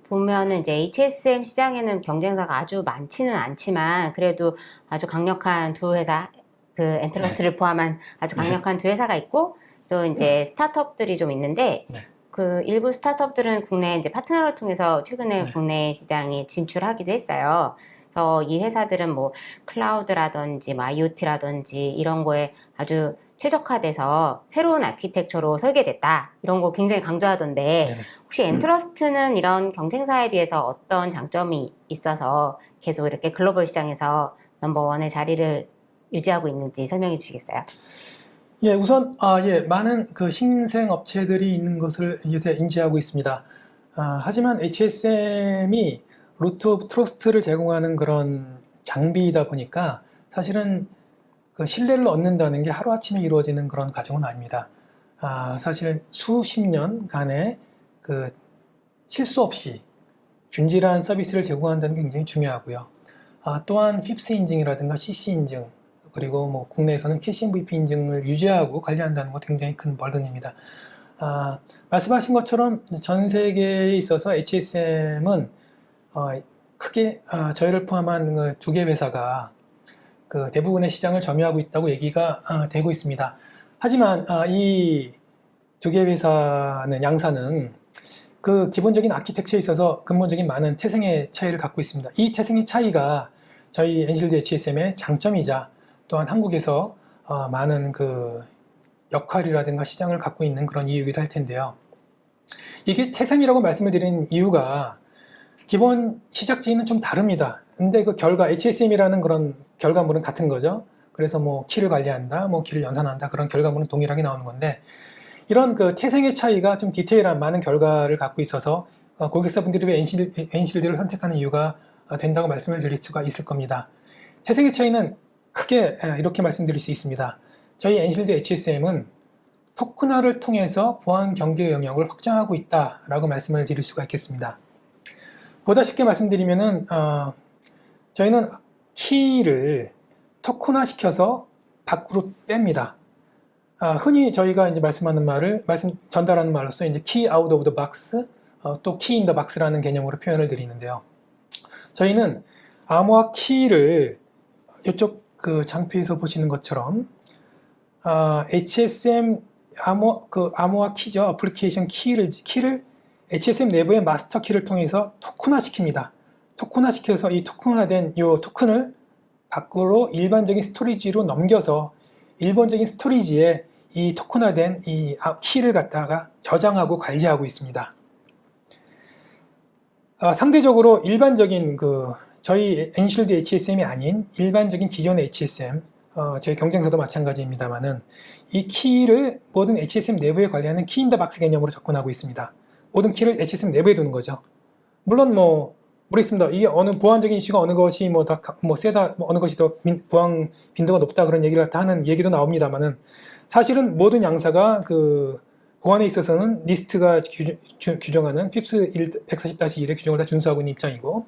[SPEAKER 1] 보면은 이제 HSM 시장에는 경쟁사가 아주 많지는 않지만 그래도 아주 강력한 두 회사, 그 엔트러스를 포함한 아주 강력한 두 회사가 있고 또 이제 스타트업들이 좀 있는데 그 일부 스타트업들은 국내 이제 파트너를 통해서 최근에 국내 시장에 진출하기도 했어요. 그래서 이 회사들은 뭐 클라우드라든지 뭐 IoT라든지 이런 거에 아주 최적화돼서 새로운 아키텍처로 설계됐다. 이런 거 굉장히 강조하던데 혹시 엔트러스트는 이런 경쟁사에 비해서 어떤 장점이 있어서 계속 이렇게 글로벌 시장에서 넘버원의 자리를 유지하고 있는지 설명해 주시겠어요?
[SPEAKER 2] 예, 우선 많은 그 신생 업체들이 있는 것을 요새 인지하고 있습니다. 하지만 HSM이 루트 오브 트러스트를 제공하는 그런 장비이다 보니까 사실은 그 신뢰를 얻는다는 게 하루아침에 이루어지는 그런 과정은 아닙니다. 사실 수십 년간의 그 실수 없이 균질한 서비스를 제공한다는 게 굉장히 중요하고요. 또한 FIPS 인증이라든가 CC 인증, 그리고 뭐 국내에서는 캐시 MVP 인증을 유지하고 관리한다는 것도 굉장히 큰 버든입니다. 말씀하신 것처럼 전 세계에 있어서 HSM은 크게 저희를 포함한 두 개 회사가 그 대부분의 시장을 점유하고 있다고 얘기가 되고 있습니다. 하지만 이 두 개 회사는 양사는 그 기본적인 아키텍처에 있어서 근본적인 많은 태생의 차이를 갖고 있습니다. 이 태생의 차이가 저희 엔실드 HSM의 장점이자 또한 한국에서 많은 그 역할이라든가 시장을 갖고 있는 그런 이유이기도 할 텐데요. 이게 태생이라고 말씀을 드린 이유가 기본 시작지는 좀 다릅니다. 근데 그 결과, HSM이라는 그런 결과물은 같은 거죠. 그래서 뭐 키를 관리한다, 뭐 키를 연산한다, 그런 결과물은 동일하게 나오는 건데 이런 그 태생의 차이가 좀 디테일한 많은 결과를 갖고 있어서 고객사분들이 왜 엔실드를 선택하는 이유가 된다고 말씀을 드릴 수가 있을 겁니다. 태생의 차이는 크게 이렇게 말씀드릴 수 있습니다. 저희 엔실드 HSM은 토큰화를 통해서 보안 경계 영역을 확장하고 있다라고 말씀을 드릴 수가 있겠습니다. 보다 쉽게 말씀드리면은 저희는 키를 토큰화 시켜서 밖으로 뺍니다. 흔히 저희가 이제 전달하는 말로서 이제 key out of the box, 또 key in the box라는 개념으로 표현을 드리는데요. 저희는 암호화 키를 이쪽 그 장표에서 보시는 것처럼 HSM 암호화 키죠. 어플리케이션 키를 HSM 내부의 마스터 키를 통해서 토큰화 시킵니다. 토큰화 시켜서 이 토큰화된 이 토큰을 밖으로 일반적인 스토리지로 넘겨서 일반적인 스토리지에 이 토큰화된 이 키를 갖다가 저장하고 관리하고 있습니다. 상대적으로 일반적인 저희 엔실드 HSM이 아닌 일반적인 기존의 HSM, 저희 경쟁사도 마찬가지입니다만은 이 키를 모든 HSM 내부에 관리하는 키 인 더 박스 개념으로 접근하고 있습니다. 모든 키를 HSM 내부에 두는 거죠. 물론 모르겠습니다. 이게 보안적인 이슈가 어느 것이 세다, 어느 것이 더 보안 빈도가 높다 그런 얘기를 다 하는 얘기도 나옵니다만은 사실은 모든 양사가 그 보안에 있어서는 리스트가 규정하는 FIPS 140-1의 규정을 다 준수하고 있는 입장이고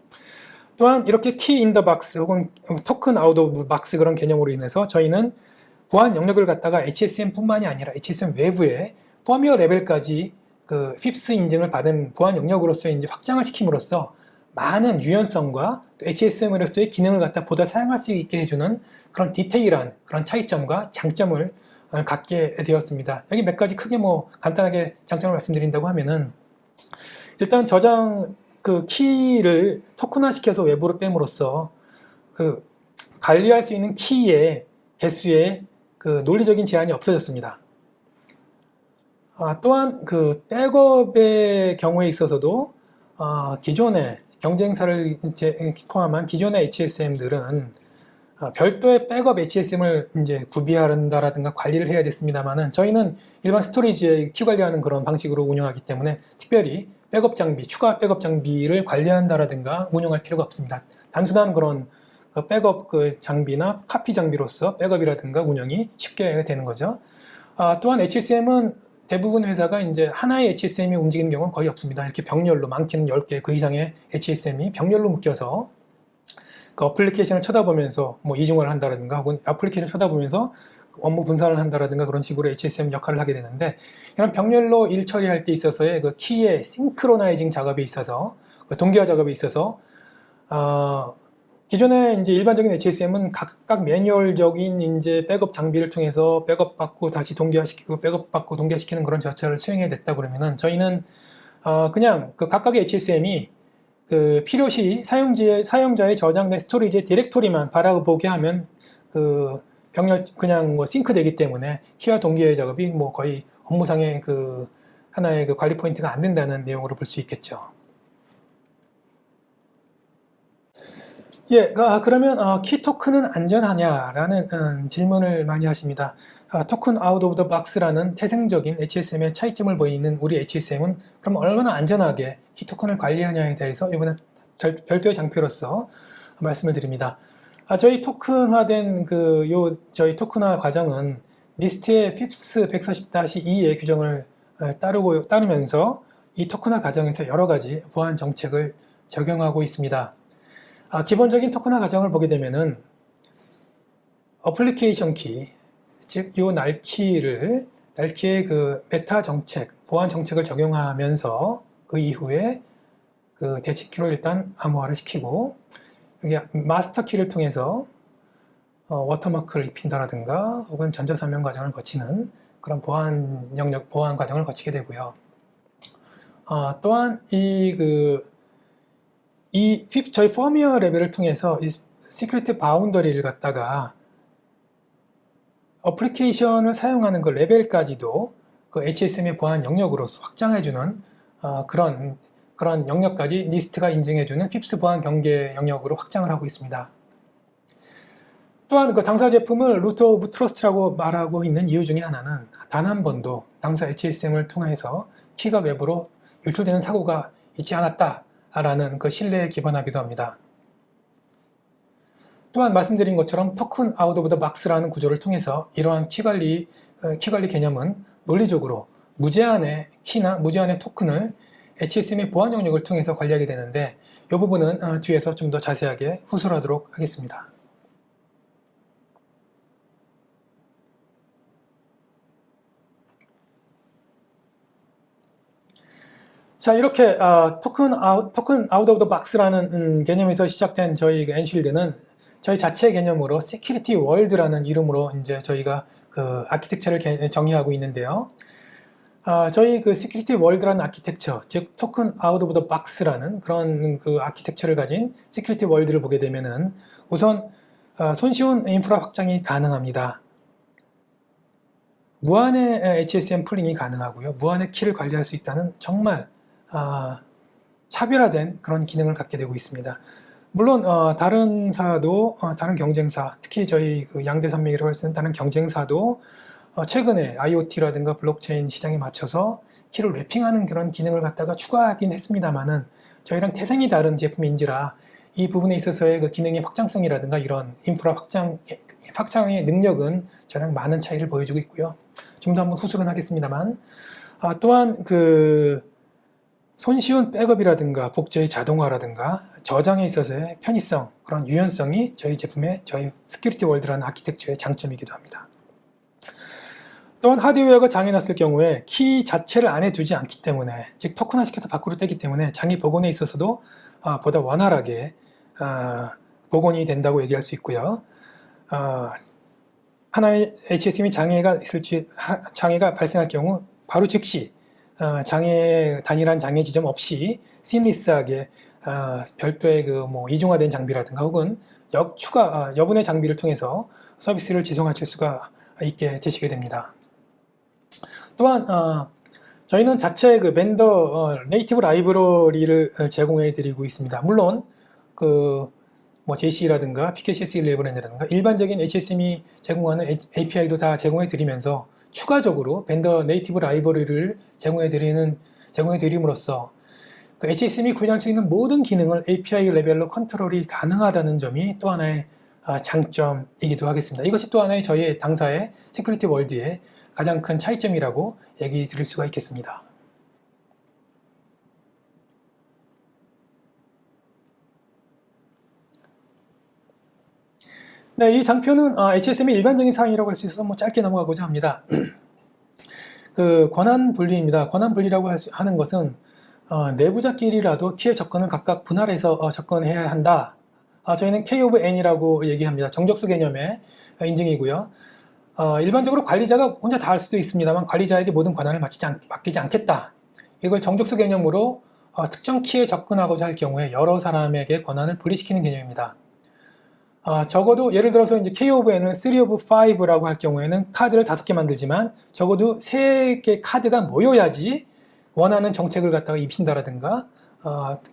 [SPEAKER 2] 또한 이렇게 키 인 더 박스 혹은 토큰 아웃 오브 박스 그런 개념으로 인해서 저희는 보안 영역을 갖다가 HSM뿐만이 아니라 HSM 외부에 펌웨어 레벨까지 그 FIPS 인증을 받은 보안 영역으로서 이제 확장을 시킴으로써 많은 유연성과 또 HSM으로서의 기능을 갖다 보다 사용할 수 있게 해주는 그런 디테일한 그런 차이점과 장점을 갖게 되었습니다. 여기 몇 가지 크게 간단하게 장점을 말씀드린다고 하면은 일단 저장 그 키를 토큰화시켜서 외부로 뺨으로써 그 관리할 수 있는 키의 개수에 그 논리적인 제한이 없어졌습니다. 또한 그 백업의 경우에 있어서도 기존의 경쟁사를 포함한 기존의 HSM들은 별도의 백업 HSM을 이제 구비한다라든가 관리를 해야 됐습니다만은 저희는 일반 스토리지에 키 관리하는 그런 방식으로 운영하기 때문에 특별히 백업 장비, 추가 백업 장비를 관리한다라든가 운영할 필요가 없습니다. 단순한 그런 그 백업 그 장비나 카피 장비로서 백업이라든가 운영이 쉽게 되는 거죠. 또한 HSM은 대부분 회사가 이제 하나의 HSM이 움직이는 경우는 거의 없습니다. 이렇게 병렬로 많게는 10개 그 이상의 HSM이 병렬로 묶여서 그 어플리케이션을 쳐다보면서 뭐 이중화를 한다든가 혹은 어플리케이션을 쳐다보면서 업무 분산을 한다든가 그런 식으로 HSM 역할을 하게 되는데, 이런 병렬로 일 처리할 때 있어서의 그 키의 싱크로나이징 작업이 있어서, 그 동기화 작업이 있어서 기존에 이제 일반적인 HSM은 각각 매뉴얼적인 이제 백업 장비를 통해서 백업 받고 다시 동기화시키고 백업 받고 동기화시키는 그런 절차를 수행해야 됐다 그러면은, 저희는 그냥 그 각각의 HSM이 그 필요시 사용자의 저장된 스토리지의 디렉토리만 바라보게 하면 그 병렬 그냥 뭐 싱크되기 때문에 키와 동기화의 작업이 뭐 거의 업무상의 그 하나의 그 관리 포인트가 안 된다는 내용으로 볼 수 있겠죠. 예, 그러면 키 토큰은 안전하냐라는 질문을 많이 하십니다. 토큰 아웃 오브 더 박스라는 태생적인 HSM의 차이점을 보이는 우리 HSM은 그럼 얼마나 안전하게 키 토큰을 관리하냐에 대해서 이번에 별도의 장표로서 말씀을 드립니다. 저희 토큰화된 저희 토큰화 과정은 니스트의 FIPS 140-2의 규정을 따르면서 이 토큰화 과정에서 여러 가지 보안 정책을 적용하고 있습니다. 기본적인 토큰화 과정을 보게 되면은 어플리케이션 키, 즉 요 날키의 그 메타 정책, 보안 정책을 적용하면서 그 이후에 그 대치키로 일단 암호화를 시키고, 여기 마스터 키를 통해서 워터마크를 입힌다라든가 혹은 전자사면 과정을 거치는 그런 보안 과정을 거치게 되고요. 또한 저희 펌웨어 레벨을 통해서 이 시큐리티 바운더리를 갖다가 어플리케이션을 사용하는 그 레벨까지도 그 HSM의 보안 영역으로서 확장해주는 그런 영역까지 니스트가 인증해주는 FIPS 보안 경계 영역으로 확장을 하고 있습니다. 또한 그 당사 제품을 루트 오브 트러스트라고 말하고 있는 이유 중에 하나는 단 한 번도 당사 HSM을 통해서 키가 외부로 유출되는 사고가 있지 않았다라는 그 신뢰에 기반하기도 합니다. 또한 말씀드린 것처럼 토큰 아웃 오브 더 박스라는 구조를 통해서 이러한 키 관리 개념은 논리적으로 무제한의 키나 무제한의 토큰을 HSM의 보안 영역을 통해서 관리하게 되는데, 이 부분은 뒤에서 좀 더 자세하게 후술하도록 하겠습니다. 자, 이렇게 토큰 아웃 오브 더 박스라는 개념에서 시작된 저희 엔쉴드는 저희 자체 개념으로 시큐리티 월드라는 이름으로 이제 저희가 그 아키텍처를 정의하고 있는데요. 저희 그 시큐리티 월드라는 아키텍처, 즉 토큰 아웃 오브 더 박스라는 그런 그 아키텍처를 가진 시큐리티 월드를 보게 되면은 우선 손쉬운 인프라 확장이 가능합니다. 무한의 HSM 풀링이 가능하고요. 무한의 키를 관리할 수 있다는 정말 차별화된 그런 기능을 갖게 되고 있습니다. 물론 다른 경쟁사, 특히 저희 그 양대 산맥이라고 할 수 있는 다른 경쟁사도 최근에 IoT라든가 블록체인 시장에 맞춰서 키를 랩핑하는 그런 기능을 갖다가 추가하긴 했습니다만은, 저희랑 태생이 다른 제품인지라 이 부분에 있어서의 그 기능의 확장성이라든가 이런 인프라 확장의 능력은 저랑 많은 차이를 보여주고 있고요. 좀 더 한번 후술은 하겠습니다만, 또한 그 손쉬운 백업이라든가 복제의 자동화라든가 저장에 있어서의 편의성, 그런 유연성이 저희 시큐리티 월드라는 아키텍처의 장점이기도 합니다. 또한 하드웨어가 장애 났을 경우에 키 자체를 안에 두지 않기 때문에, 즉 토큰화 시켜서 밖으로 떼기 때문에 장애 복원에 있어서도 보다 원활하게 복원이 된다고 얘기할 수 있고요. 하나의 HSM이 장애가 발생할 경우 바로 즉시 단일한 장애 지점 없이 시밀리스하게 별도의 이중화된 장비라든가 혹은 여분의 장비를 통해서 서비스를 지속하실 수가 있게 되시게 됩니다. 또한 저희는 자체 그 벤더 네이티브 라이브러리를 제공해 드리고 있습니다. 물론 JC라든가 PKCS11이라든가 일반적인 HSM이 제공하는 API도 다 제공해 드리면서 추가적으로 벤더 네이티브 라이브러리를 제공해 드림으로써 그 HSM이 구현할 수 있는 모든 기능을 API 레벨로 컨트롤이 가능하다는 점이 또 하나의 장점이기도 하겠습니다. 이것이 또 하나의 저희 당사의 시큐리티 월드의 가장 큰 차이점이라고 얘기 드릴 수가 있겠습니다. 네, 이 장표는 HSM의 일반적인 사항이라고 할 수 있어서 뭐 짧게 넘어가고자 합니다. 그 권한 분리입니다. 권한 분리라고 하는 것은 내부자끼리라도 키의 접근을 각각 분할해서 접근해야 한다. 저희는 K of N이라고 얘기합니다. 정적수 개념의 인증이고요. 일반적으로 관리자가 혼자 다 할 수도 있습니다만 관리자에게 모든 권한을 맡기지 않겠다. 이걸 정적수 개념으로 특정 키에 접근하고자 할 경우에 여러 사람에게 권한을 분리시키는 개념입니다. 적어도 예를 들어서 이제 K of N을 3 of 5라고 할 경우에는 카드를 5개 만들지만 적어도 3개 카드가 모여야지 원하는 정책을 갖다가 입힌다라든가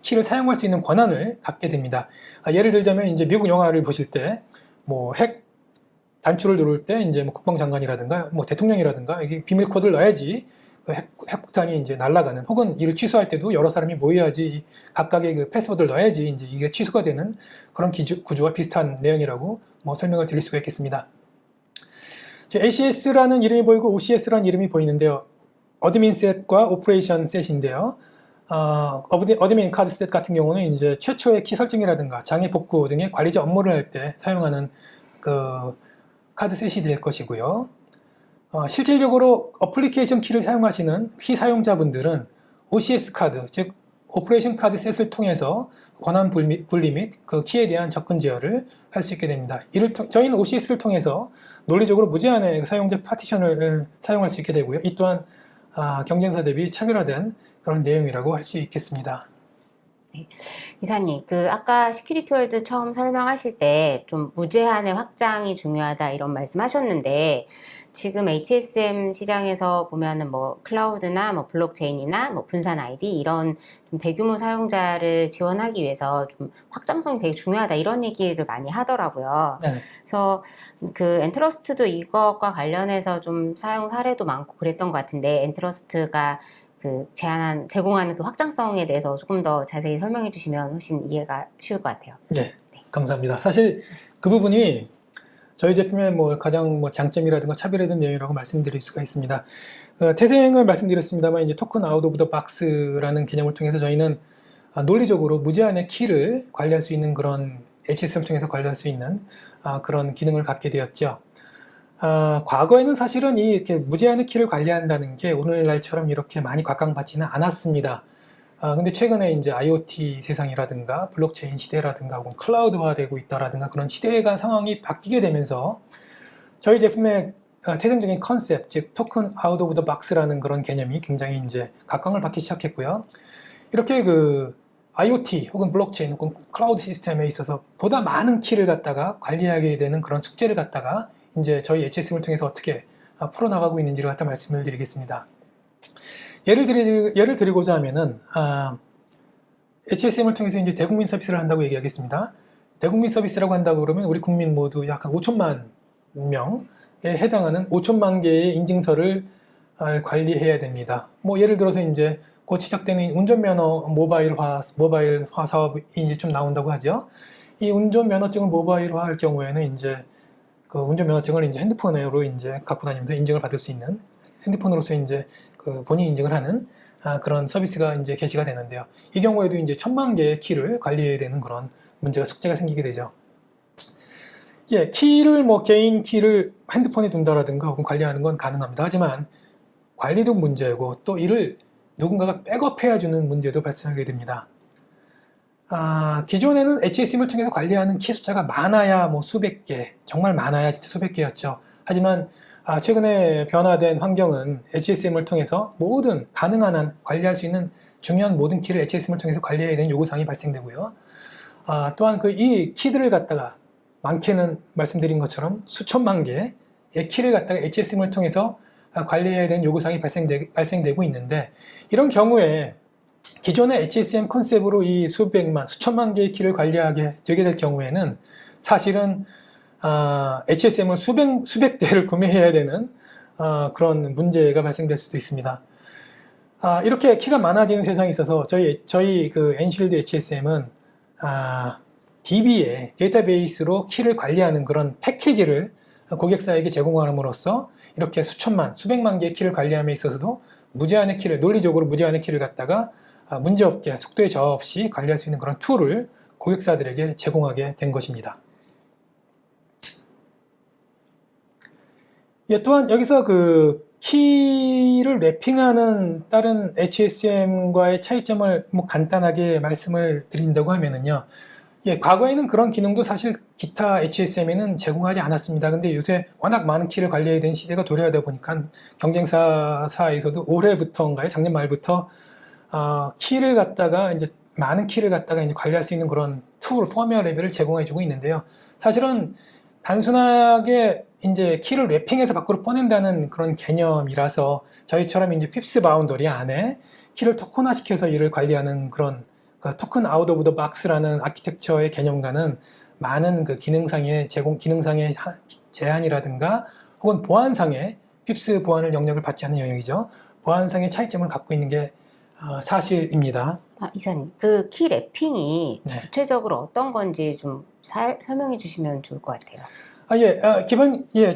[SPEAKER 2] 키를 사용할 수 있는 권한을 갖게 됩니다. 예를 들자면 이제 미국 영화를 보실 때 뭐 핵 단추를 누를 때 이제 뭐 국방장관이라든가 뭐 대통령이라든가 이게 비밀 코드를 넣어야지 그 핵폭탄이 이제 날아가는, 혹은 이를 취소할 때도 여러 사람이 모여야지 각각의 그 패스워드를 넣어야지 이제 이게 취소가 되는 그런 구조와 비슷한 내용이라고 뭐 설명을 드릴 수가 있겠습니다. ACS라는 이름이 보이고 OCS라는 이름이 보이는데요. 어드민 셋과 오퍼레이션 셋인데요. 어드민 카드 셋 같은 경우는 이제 최초의 키 설정이라든가 장애 복구 등의 관리자 업무를 할 때 사용하는 그 카드 셋이 될 것이고요. 실질적으로 어플리케이션 키를 사용하시는 키 사용자분들은 OCS 카드, 즉 오퍼레이션 카드 셋을 통해서 권한 분리 및 그 키에 대한 접근 제어를 할 수 있게 됩니다. 저희는 OCS를 통해서 논리적으로 무제한의 사용자 파티션을 사용할 수 있게 되고요. 이 또한 경쟁사 대비 차별화된 그런 내용이라고 할 수 있겠습니다.
[SPEAKER 1] 네. 이사님, 아까 시큐리티 월드 처음 설명하실 때 좀 무제한의 확장이 중요하다 이런 말씀하셨는데, 지금 HSM 시장에서 보면은 뭐 클라우드나 뭐 블록체인이나 뭐 분산 아이디 이런 좀 대규모 사용자를 지원하기 위해서 좀 확장성이 되게 중요하다 이런 얘기를 많이 하더라고요.
[SPEAKER 2] 네.
[SPEAKER 1] 그래서 엔트러스트도 이것과 관련해서 좀 사용 사례도 많고 그랬던 것 같은데, 엔트러스트가 제공하는 그 확장성에 대해서 조금 더 자세히 설명해 주시면 훨씬 이해가 쉬울 것 같아요.
[SPEAKER 2] 네, 감사합니다. 사실 그 부분이 저희 제품의 뭐 가장 뭐 장점이라든가 차별화된 내용이라고 말씀드릴 수가 있습니다. 태생을 말씀드렸습니다만 이제 토큰 아웃 오브 더 박스라는 개념을 통해서 저희는 논리적으로 무제한의 키를 관리할 수 있는 그런 HSM을 통해서 관리할 수 있는 그런 기능을 갖게 되었죠. 과거에는 사실은 이렇게 무제한의 키를 관리한다는 게 오늘날처럼 이렇게 많이 각광받지는 않았습니다. 근데 최근에 이제 IoT 세상이라든가 블록체인 시대라든가 혹은 클라우드화되고 있다라든가 그런 시대가 상황이 바뀌게 되면서 저희 제품의 태생적인 컨셉, 즉 토큰 아웃 오브 더 박스라는 그런 개념이 굉장히 이제 각광을 받기 시작했고요. 이렇게 그 IoT 혹은 블록체인 혹은 클라우드 시스템에 있어서 보다 많은 키를 갖다가 관리하게 되는 그런 숙제를 갖다가 이제 저희 HSM을 통해서 어떻게 풀어나가고 있는지를 갖다 말씀을 드리겠습니다. 예를 드리고자 하면은 HSM을 통해서 이제 대국민 서비스를 한다고 얘기하겠습니다. 대국민 서비스라고 한다고 그러면 우리 국민 모두 약 한 5천만 명에 해당하는 5천만 개의 인증서를 관리해야 됩니다. 뭐 예를 들어서 이제 곧 시작되는 운전면허 모바일화 사업이 이제 좀 나온다고 하죠. 이 운전면허증을 모바일화할 경우에는 이제 그 운전면허증을 이제 핸드폰으로 이제 갖고 다니면서 인증을 받을 수 있는, 핸드폰으로서 이제 그 본인 인증을 하는 그런 서비스가 이제 개시가 되는데요. 이 경우에도 이제 1000만 개의 키를 관리해야 되는 그런 숙제가 생기게 되죠. 예, 키를 뭐 개인 키를 핸드폰에 둔다라든가 혹은 관리하는 건 가능합니다. 하지만 관리도 문제고 또 이를 누군가가 백업해야 주는 문제도 발생하게 됩니다. 기존에는 HSM을 통해서 관리하는 키 숫자가 많아야 뭐 수백 개, 정말 많아야 진짜 수백 개였죠. 하지만 최근에 변화된 환경은 HSM을 통해서 모든 가능한 한 관리할 수 있는 중요한 모든 키를 HSM을 통해서 관리해야 되는 요구사항이 발생되고요. 또한 이 키들을 갖다가 많게는 말씀드린 것처럼 수천만 개의 키를 갖다가 HSM을 통해서 관리해야 되는 요구사항이 발생되고 있는데, 이런 경우에 기존의 HSM 컨셉으로 이 수천만 개의 키를 관리하게 되게 될 경우에는 사실은 HSM을 수백 대를 구매해야 되는 그런 문제가 발생될 수도 있습니다. 이렇게 키가 많아지는 세상에 있어서 저희 그 엔쉴드 HSM은 DB에 데이터베이스로 키를 관리하는 그런 패키지를 고객사에게 제공함으로써 이렇게 수천만, 수백만 개의 키를 관리함에 있어서도 무제한의 키를, 논리적으로 무제한의 키를 갖다가 문제없게 속도에 저하 없이 관리할 수 있는 그런 툴을 고객사들에게 제공하게 된 것입니다. 예, 또한 여기서 그 키를 랩핑하는 다른 HSM과의 차이점을 뭐 간단하게 말씀을 드린다고 하면은요. 예, 과거에는 그런 기능도 사실 기타 HSM에는 제공하지 않았습니다. 근데 요새 워낙 많은 키를 관리해야 되는 시대가 도래하다 보니까 경쟁사에서도 올해부터인가요? 작년 말부터 키를 갖다가 이제 많은 키를 갖다가 이제 관리할 수 있는 그런 툴, 포메어 레벨을 제공해주고 있는데요. 사실은 단순하게 이제 키를 랩핑해서 밖으로 꺼낸다는 그런 개념이라서 저희처럼 이제 핍스 바운더리 안에 키를 토큰화시켜서 이를 관리하는 그런 그 토큰 아웃 오브 더 박스라는 아키텍처의 개념과는 많은 그 기능상의 제한이라든가 혹은 보안상의 핍스 보안을 영역을 받지 않는 영역이죠. 보안상의 차이점을 갖고 있는 게 사실입니다.
[SPEAKER 1] 이사님, 그 키 랩핑이
[SPEAKER 2] 네.
[SPEAKER 1] 구체적으로 어떤 건지 좀 설명해 주시면 좋을 것 같아요.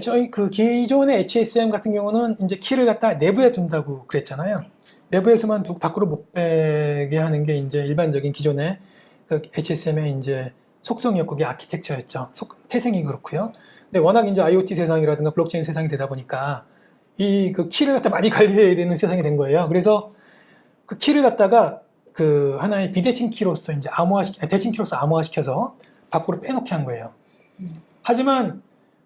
[SPEAKER 2] 저희 그 기존의 HSM 같은 경우는 이제 키를 갖다 내부에 둔다고 그랬잖아요. 내부에서만 두고 밖으로 못 빼게 하는 게 이제 일반적인 기존의 그 HSM의 이제 속성이었고 그게 아키텍처였죠. 태생이 그렇고요. 근데 워낙 이제 IoT 세상이라든가 블록체인 세상이 되다 보니까 이 그 키를 갖다 많이 관리해야 되는 세상이 된 거예요. 그래서 그 키를 갖다가 그 하나의 비대칭 키로서 이제 대칭 키로서 암호화시켜서 밖으로 빼놓게 한 거예요. 하지만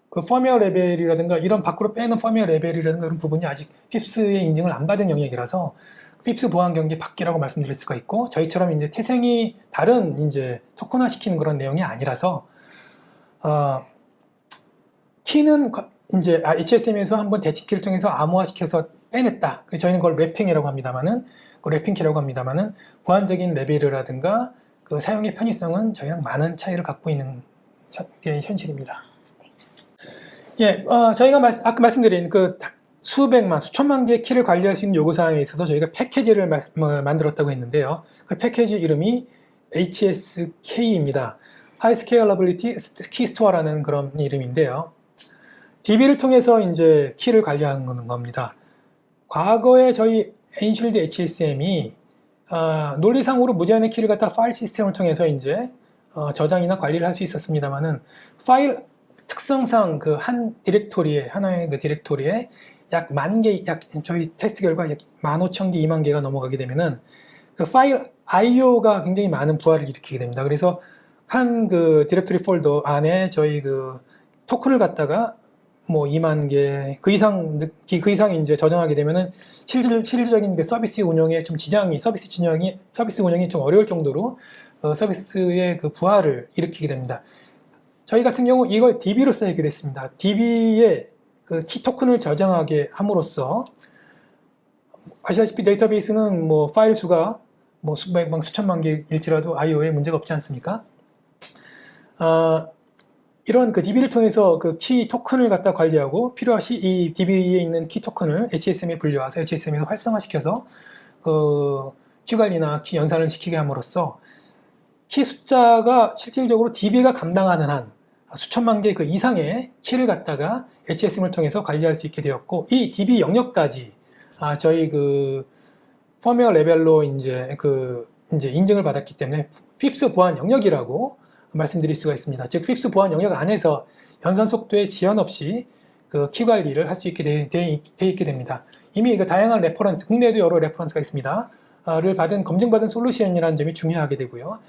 [SPEAKER 2] 그 포메어 레벨이라든가 이런 밖으로 빼는 포메어 레벨이라든가 이런 부분이 아직 핍스의 인증을 안 받은 영역이라서 핍스 보안 경계 밖이라고 말씀드릴 수가 있고 저희처럼 이제 태생이 다른 이제 토큰화 시키는 그런 내용이 아니라서 키는 이제 HSM에서 한번 대칭키를 통해서 암호화시켜서 빼냈다. 그래서 저희는 그걸 랩핑이라고 합니다만은 그 랩핑키라고 합니다만은 보안적인 레벨이라든가 그 사용의 편의성은 저희랑 많은 차이를 갖고 있는 게 현실입니다. 예, 저희가 아까 말씀드린 그 수백만, 수천만 개의 키를 관리할 수 있는 요구사항에 있어서 저희가 패키지를 만들었다고 했는데요. 그 패키지 이름이 HSK입니다. High Scalability Key Store라는 그런 이름인데요. DB를 통해서 이제 키를 관리하는 겁니다. 과거에 저희 엔쉴드 HSM이 논리상으로 무제한의 키를 갖다 파일 시스템을 통해서 이제 저장이나 관리를 할 수 있었습니다만은 파일 특성상 그 하나의 그 디렉토리에 약 10,000개, 저희 테스트 결과 약 15,000개, 2만 개가 넘어가게 되면은 그 파일 IO가 굉장히 많은 부하를 일으키게 됩니다. 그래서 한 그 디렉토리 폴더 안에 저희 그 토큰을 갖다가 뭐 2만 개, 그 이상 이제 저장하게 되면은 실질적인 그 서비스 운영에 좀 서비스 운영이 좀 어려울 정도로 서비스의 그 부하를 일으키게 됩니다. 저희 같은 경우 이걸 DB로서 해결했습니다. DB에 그 키 토큰을 저장하게 함으로써 아시다시피 데이터베이스는 뭐 파일 수가 뭐 수백만 수천만 개일지라도 IO에 문제가 없지 않습니까? 이런 그 DB를 통해서 그 키 토큰을 갖다 관리하고 필요하시 이 DB에 있는 키 토큰을 HSM에 불려와서 HSM에서 활성화시켜서 그 키 관리나 키 연산을 시키게 함으로써 키 숫자가 실질적으로 DB가 감당하는 한 수천만 개 그 이상의 키를 갖다가 HSM을 통해서 관리할 수 있게 되었고 이 DB 영역까지 저희 그 펌웨어 레벨로 이제 인증을 받았기 때문에 핍스 보안 영역이라고 말씀드릴 수가 있습니다. 즉 핍스 보안 영역 안에서 연산 속도에 지연 없이 그 키 관리를 할 수 있게 돼 있게 됩니다. 이미 그 다양한 레퍼런스, 국내에도 여러 레퍼런스가 있습니다. 를 검증받은 솔루션이라는 점이 중요하게 되고요.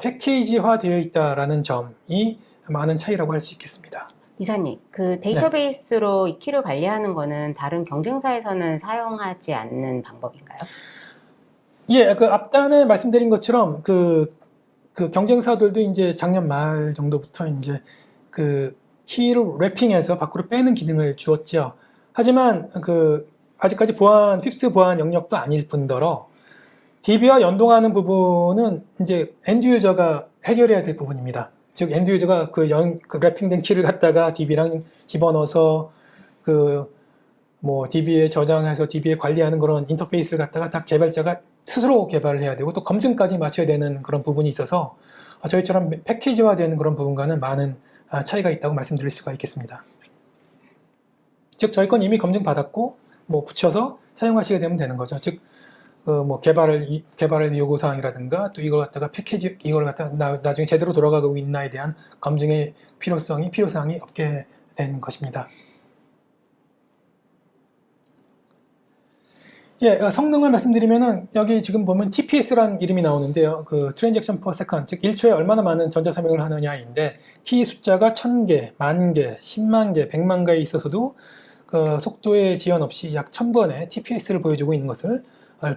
[SPEAKER 2] 패키지화 되어 있다라는 점이 많은 차이라고 할 수 있겠습니다.
[SPEAKER 1] 이사님, 그 데이터베이스로 이 키를 관리하는 거는 다른 경쟁사에서는 사용하지 않는 방법인가요?
[SPEAKER 2] 예, 그 앞단에 말씀드린 것처럼 그 경쟁사들도 이제 작년 말 정도부터 이제 그 키를 랩핑해서 밖으로 빼는 기능을 주었죠. 하지만 그 아직까지 핍스 보안 영역도 아닐 뿐더러 DB와 연동하는 부분은 이제 엔드 유저가 해결해야 될 부분입니다. 즉 엔드 유저가 그 랩핑된 키를 갖다가 DB랑 집어넣어서 뭐 DB에 저장해서 DB에 관리하는 그런 인터페이스를 갖다가 다 개발자가 스스로 개발을 해야 되고 또 검증까지 맞춰야 되는 그런 부분이 있어서 저희처럼 패키지화되는 그런 부분과는 많은 차이가 있다고 말씀드릴 수가 있겠습니다. 즉 저희 건 이미 검증받았고 뭐 붙여서 사용하시게 되면 되는 거죠. 즉 뭐 개발의 요구 사항이라든가 또 이걸 갖다가 패키지 이걸 갖다가 나중에 제대로 돌아가고 있나에 대한 검증의 필요 사항이 없게 된 것입니다. 예, 성능을 말씀드리면은 여기 지금 보면 TPS라는 이름이 나오는데요. 그 Transaction per Second, 즉 1초에 얼마나 많은 전자 사명을 하느냐인데 키 숫자가 1000개, 10,000개, 10만 개, 100만 개에 있어서도 그 속도의 지연 없이 약 1000번의 TPS를 보여주고 있는 것을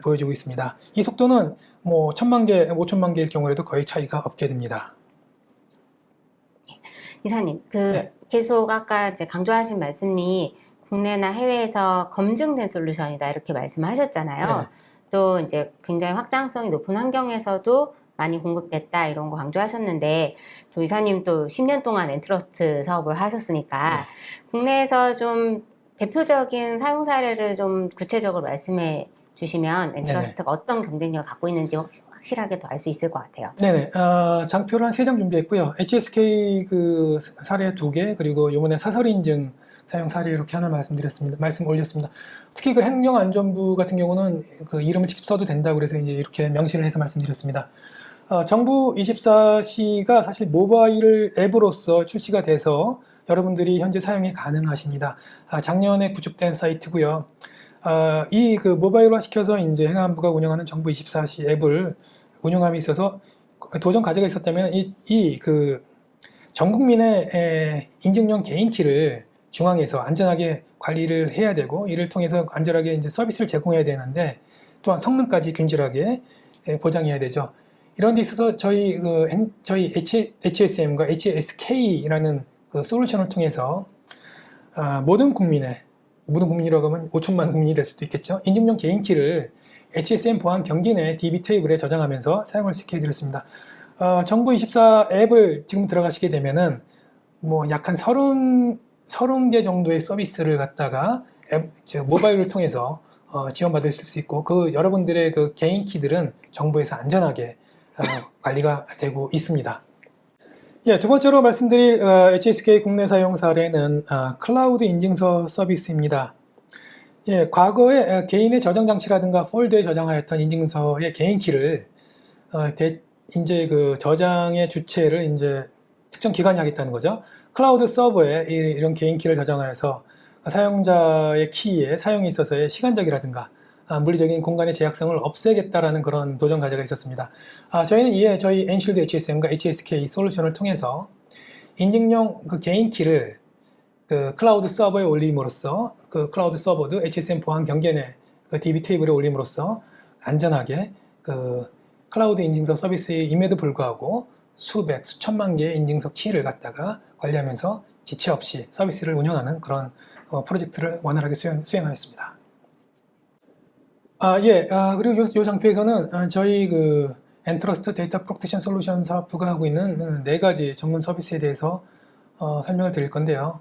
[SPEAKER 2] 보여주고 있습니다. 이 속도는 뭐 1000만 개, 5천만 개일 경우에도 거의 차이가 없게 됩니다.
[SPEAKER 1] 이사님,
[SPEAKER 2] 네.
[SPEAKER 1] 계속 아까 이제 강조하신 말씀이 국내나 해외에서 검증된 솔루션이다 이렇게 말씀하셨잖아요.
[SPEAKER 2] 네.
[SPEAKER 1] 또 이제 굉장히 확장성이 높은 환경에서도 많이 공급됐다 이런 거 강조하셨는데 또 이사님 또 10년 동안 엔트러스트 사업을 하셨으니까 국내에서 좀 대표적인 사용 사례를 좀 구체적으로 말씀해 주시면 엔트러스트가 어떤 경쟁력을 갖고 있는지 확실하게 더 알 수 있을 것 같아요.
[SPEAKER 2] 네네. 장표를 한 3장 준비했고요. HSK 그 사례 2개, 그리고 이번에 사설 인증 사용 사례 이렇게 하나 말씀 올렸습니다. 특히 그 행정안전부 같은 경우는 그 이름을 직접 써도 된다고 그래서 이제 이렇게 명시를 해서 말씀드렸습니다. 정부 24시가 사실 모바일 앱으로서 출시가 돼서 여러분들이 현재 사용이 가능하십니다. 작년에 구축된 사이트고요. 이 그 모바일화 시켜서 이제 행안부가 운영하는 정부 24시 앱을 운영함에 있어서 도전 과제가 있었다면 이 그 전 국민의 인증용 개인키를 중앙에서 안전하게 관리를 해야 되고 이를 통해서 안전하게 이제 서비스를 제공해야 되는데 또한 성능까지 균질하게 보장해야 되죠. 이런 데 있어서 저희 HSM과 HSK라는 그 솔루션을 통해서 모든 국민이라고 하면 5천만 국민이 될 수도 있겠죠. 인증용 개인키를 HSM 보안 경기 내 DB 테이블에 저장하면서 사용을 시켜드렸습니다. 정부 24 앱을 지금 들어가시게 되면은 뭐 약 한 30개 정도의 서비스를 갖다가 모바일을 통해서 지원받으실 수 있고 그 여러분들의 그 개인키들은 정부에서 안전하게 관리가 되고 있습니다. 예, 두 번째로 말씀드릴 HSK 국내 사용 사례는 클라우드 인증서 서비스입니다. 예, 과거에 개인의 저장 장치라든가 폴더에 저장하였던 인증서의 개인키를 이제 그 저장의 주체를 이제 특정 기관이 하겠다는 거죠. 클라우드 서버에 이런 개인키를 저장하여서 사용자의 키에 사용에 있어서의 시간적이라든가 물리적인 공간의 제약성을 없애겠다라는 그런 도전 과제가 있었습니다. 저희는 이에 저희 엔쉴드 HSM과 HSK 솔루션을 통해서 인증용 그 개인키를 그 클라우드 서버에 올림으로써 그 클라우드 서버도 HSM 보안 경계내 그 DB 테이블에 올림으로써 안전하게 그 클라우드 인증서 서비스임에도 불구하고 수천만 개의 인증서 키를 갖다가 관리하면서 지체 없이 서비스를 운영하는 그런 프로젝트를 원활하게 수행하였습니다. 그리고 이 장표에서는 저희 그 엔트러스트 데이터 프로텍션 솔루션 사업부가 하고 있는 4가지 전문 서비스에 대해서 설명을 드릴 건데요.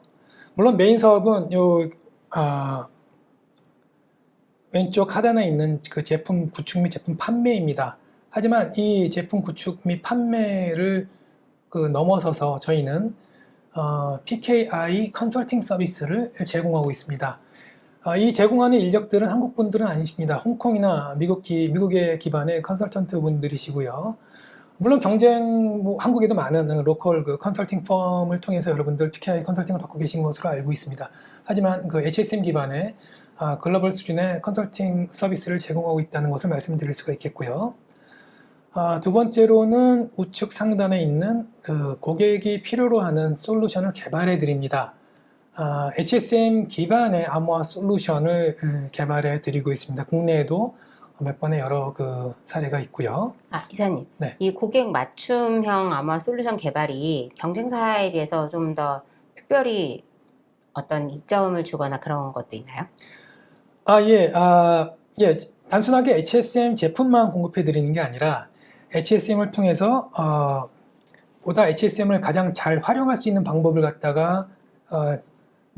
[SPEAKER 2] 물론 메인 사업은 왼쪽 하단에 있는 그 제품 구축 및 제품 판매입니다. 하지만 이 제품 구축 및 판매를 그 넘어서서 저희는 PKI 컨설팅 서비스를 제공하고 있습니다. 이 제공하는 인력들은 한국 분들은 아니십니다. 홍콩이나 미국의 기반의 컨설턴트 분들이시고요. 물론 한국에도 많은 로컬 그 컨설팅 펌을 통해서 여러분들 PKI 컨설팅을 받고 계신 것으로 알고 있습니다. 하지만 그 HSM 기반의 글로벌 수준의 컨설팅 서비스를 제공하고 있다는 것을 말씀드릴 수가 있겠고요. 두 번째로는 우측 상단에 있는 그 고객이 필요로 하는 솔루션을 개발해 드립니다. HSM 기반의 암호화 솔루션을 개발해 드리고 있습니다. 국내에도 몇 번의 여러 그 사례가 있고요.
[SPEAKER 1] 이사님,
[SPEAKER 2] 네.
[SPEAKER 1] 이 고객 맞춤형 암호화 솔루션 개발이 경쟁사에 비해서 좀 더 특별히 어떤 이점을 주거나 그런 것도 있나요?
[SPEAKER 2] 단순하게 HSM 제품만 공급해 드리는 게 아니라 HSM을 통해서 보다 HSM을 가장 잘 활용할 수 있는 방법을 갖다가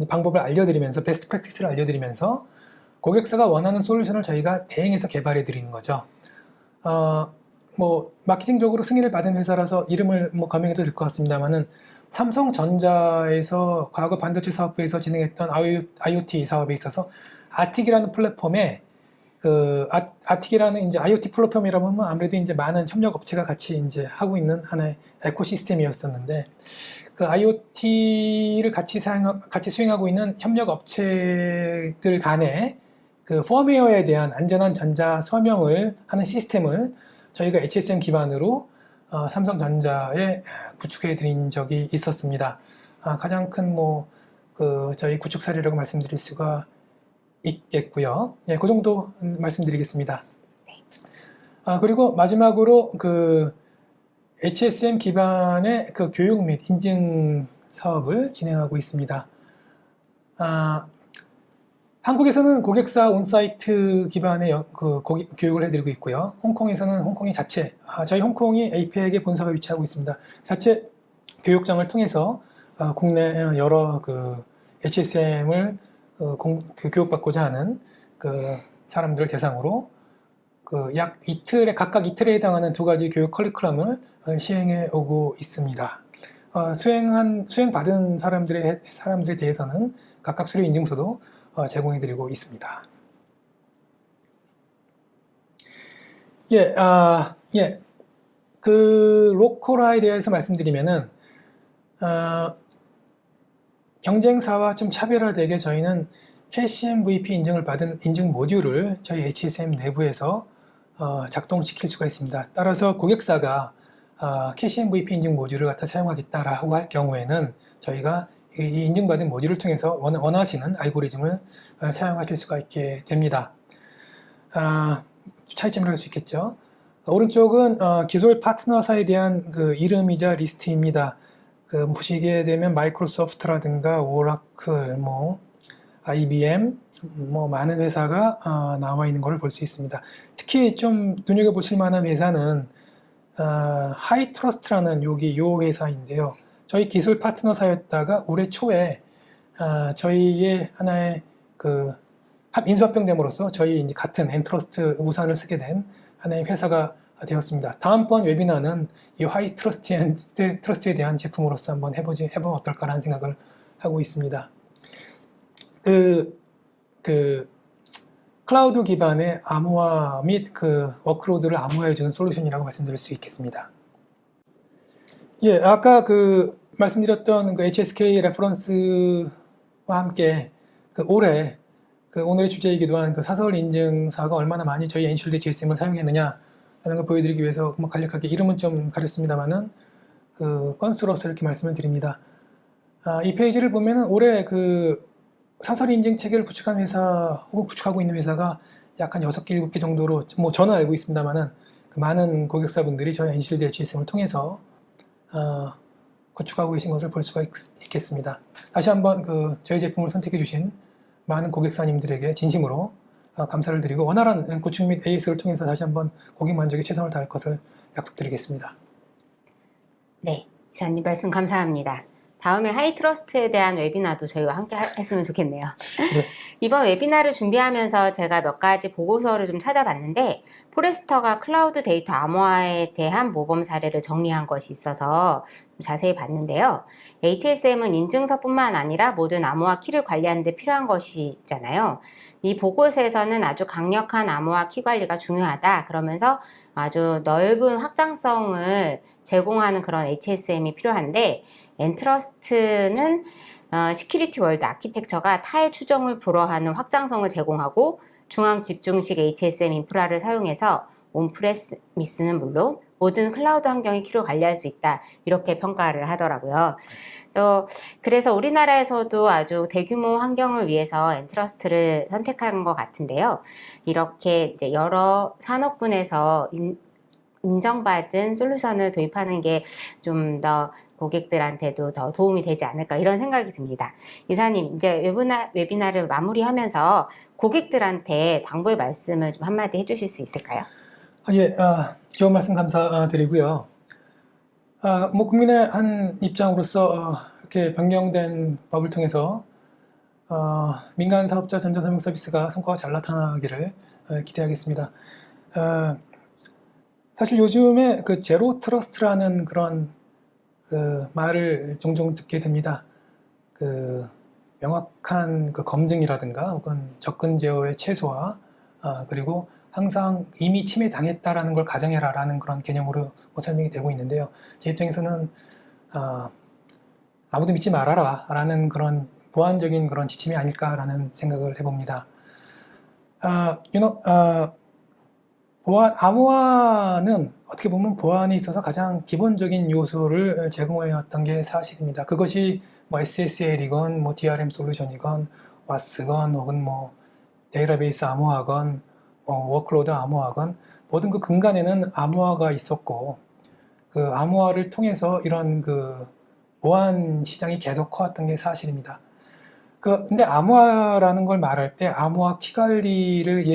[SPEAKER 2] 방법을 알려드리면서 베스트 프랙티스를 알려드리면서 고객사가 원하는 솔루션을 저희가 대행해서 개발해 드리는 거죠. 뭐 마케팅적으로 승인을 받은 회사라서 이름을 뭐 거명해도 될 것 같습니다만은 삼성전자에서 과거 반도체 사업부에서 진행했던 IoT 사업에 있어서 아틱이라는 플랫폼에 아틱이라는 이제 IoT 플랫폼이라면 아무래도 이제 많은 협력 업체가 같이 이제 하고 있는 하나의 에코시스템이었었는데 그 IoT를 같이 수행하고 있는 협력 업체들 간에 그 펌웨어에 대한 안전한 전자 서명을 하는 시스템을 저희가 HSM 기반으로 삼성전자에 구축해 드린 적이 있었습니다. 가장 큰 저희 구축 사례라고 말씀드릴 수가 있겠고요. 예, 그 정도 말씀드리겠습니다. 그리고 마지막으로 그 HSM 기반의 그 교육 및 인증 사업을 진행하고 있습니다. 한국에서는 고객사 온사이트 기반의 교육을 해드리고 있고요. 홍콩에서는 홍콩이 자체, 저희 홍콩이 APEC에 본사가 위치하고 있습니다. 자체 교육장을 통해서 국내 여러 그 HSM을 교육받고자 하는 그 사람들을 대상으로 약 각각 이틀에 해당하는 2가지 교육 커리큘럼을 시행해 오고 있습니다. 수행받은 사람들에 대해서는 각각 수료 인증서도 제공해 드리고 있습니다. 그 로컬화에 대해서 말씀드리면은 경쟁사와 좀 차별화되게 저희는 KCMVP 인증을 받은 인증 모듈을 저희 HSM 내부에서 작동시킬 수가 있습니다. 따라서 고객사가 KCMVP 인증 모듈을 갖다 사용하겠다라고 할 경우에는 저희가 이 인증받은 모듈을 통해서 원하시는 알고리즘을 사용하실 수가 있게 됩니다. 차이점을 할 수 있겠죠. 오른쪽은 기술 파트너사에 대한 그 이름이자 리스트입니다. 보시게 되면 마이크로소프트라든가 오라클, IBM, 많은 회사가 나와 있는 것을 볼 수 있습니다. 특히 좀 눈여겨보실 만한 회사는 하이트러스트라는 요 회사인데요. 저희 기술 파트너사였다가 올해 초에 저희의 하나의 인수합병됨으로써 저희 이제 같은 엔트러스트 우산을 쓰게 된 하나의 회사가 되었습니다. 다음번 웨비나는 이 트러스트에 대한 제품으로서 한번 해보면 어떨까라는 생각을 하고 있습니다. 클라우드 기반의 암호화 및 워크로드를 암호화해주는 솔루션이라고 말씀드릴 수 있겠습니다. 예, 아까 말씀드렸던 HSK 레퍼런스와 함께 올해 오늘의 주제이기도 한 사설 인증사가 얼마나 많이 저희 엔슐드 GSM을 사용했느냐 하는 걸 보여드리기 위해서 간략하게 이름은 좀 가렸습니다만은 건수로서 이렇게 말씀을 드립니다. 이 페이지를 보면은 올해 사설 인증 체계를 구축한 회사 혹은 구축하고 있는 회사가 약 한 6개, 7개 정도로 저는 알고 있습니다만은 많은 고객사분들이 저희 엔슐드 GSM을 통해서 구축하고 계신 것을 볼 수가 있겠습니다. 다시 한번 저희 제품을 선택해 주신 많은 고객사님들에게 진심으로 감사를 드리고 원활한 구축 및 AS를 통해서 다시 한번 고객 만족에 최선을 다할 것을 약속드리겠습니다.
[SPEAKER 1] 네, 이사님 말씀 감사합니다. 다음에 하이트러스트에 대한 웨비나도 저희와 함께 했으면 좋겠네요.
[SPEAKER 2] 네.
[SPEAKER 1] 이번 웨비나를 준비하면서 제가 몇 가지 보고서를 좀 찾아봤는데 포레스터가 클라우드 데이터 암호화에 대한 모범 사례를 정리한 것이 있어서 좀 자세히 봤는데요. HSM은 인증서뿐만 아니라 모든 암호화 키를 관리하는 데 필요한 것이 있잖아요. 이 보고서에서는 아주 강력한 암호화 키 관리가 중요하다. 그러면서 아주 넓은 확장성을 제공하는 그런 HSM이 필요한데 엔트러스트는 시큐리티 월드 아키텍처가 타의 추정을 불허하는 확장성을 제공하고 중앙 집중식 HSM 인프라를 사용해서 온프레미스는 물론 모든 클라우드 환경의 키를 관리할 수 있다. 이렇게 평가를 하더라고요. 또 그래서 우리나라에서도 아주 대규모 환경을 위해서 엔트러스트를 선택한 것 같은데요. 이렇게 이제 여러 산업군에서 인정받은 솔루션을 도입하는 게 좀 더 고객들한테도 더 도움이 되지 않을까 이런 생각이 듭니다. 이사님, 이제 웨비나를 마무리하면서 고객들한테 당부의 말씀을 좀 한마디 해주실 수 있을까요?
[SPEAKER 2] 예, 좋은 말씀 감사드리고요. 국민의 한 입장으로서 이렇게 변경된 법을 통해서 민간 사업자 전자설명 서비스가 성과가 잘 나타나기를 기대하겠습니다. 사실 요즘에 그 제로 트러스트라는 그런 그 말을 종종 듣게 됩니다. 그 명확한 그 검증이라든가 혹은 접근 제어의 최소화, 그리고 항상 이미 침해당했다라는 걸 가정해라라는 그런 개념으로 설명이 되고 있는데요. 제 입장에서는 아무도 믿지 말아라라는 그런 보완적인 그런 지침이 아닐까라는 생각을 해봅니다. 암호화는 어떻게 보면 보안에 있어서 가장 기본적인 요소를 제공해왔던 게 사실입니다. 그것이 뭐 SSL이건 뭐 DRM 솔루션이건 WAS건 혹은 뭐 데이터베이스 암호화건 워크로드 암호화건 모든 그 근간에는 암호화가 있었고 그 암호화를 통해서 이런 그 보안 시장이 계속 커왔던 게 사실입니다. 근데 암호화라는 걸 말할 때 암호화 키 관리를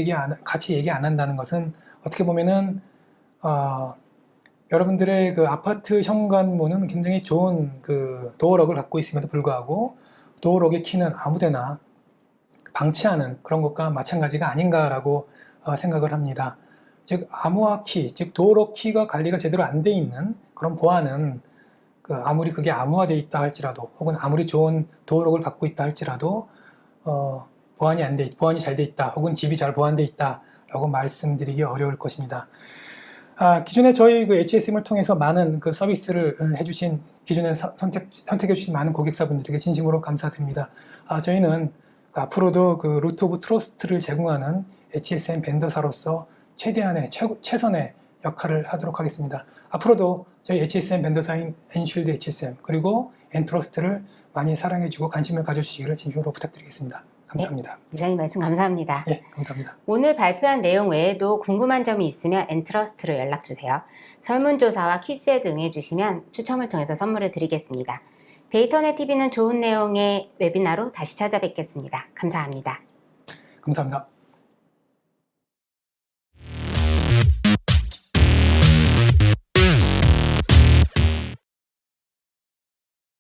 [SPEAKER 2] 같이 얘기 안 한다는 것은 어떻게 보면은 여러분들의 그 아파트 현관문은 굉장히 좋은 그 도어록을 갖고 있음에도 불구하고 도어록의 키는 아무데나 방치하는 그런 것과 마찬가지가 아닌가라고 생각을 합니다. 즉 암호화 키, 즉 도어록 키가 관리가 제대로 안 돼 있는 그런 보안은 아무리 그게 암호화되어 있다 할지라도 혹은 아무리 좋은 도어록을 갖고 있다 할지라도 보안이 잘 돼 있다 혹은 집이 잘 보안되어 있다 라고 말씀드리기 어려울 것입니다. 기존에 저희 그 HSM을 통해서 많은 그 서비스를 해주신 기존에 선택해주신 많은 고객사분들에게 진심으로 감사드립니다. 저희는 앞으로도 그 루트 오브 트러스트를 제공하는 HSM 벤더사로서 최선의 역할을 하도록 하겠습니다. 앞으로도 저희 HSM 벤더사인 엔쉴드 HSM 그리고 엔트러스트를 많이 사랑해주고 관심을 가져주시기를 진심으로 부탁드리겠습니다. 감사합니다.
[SPEAKER 1] 네, 이사님 말씀 감사합니다.
[SPEAKER 2] 네, 감사합니다.
[SPEAKER 1] 오늘 발표한 내용 외에도 궁금한 점이 있으면 엔트러스트로 연락주세요. 설문조사와 퀴즈에 응해주시면 추첨을 통해서 선물을 드리겠습니다. 데이터넷 TV는 좋은 내용의 웨비나로 다시 찾아뵙겠습니다. 감사합니다.
[SPEAKER 2] 감사합니다.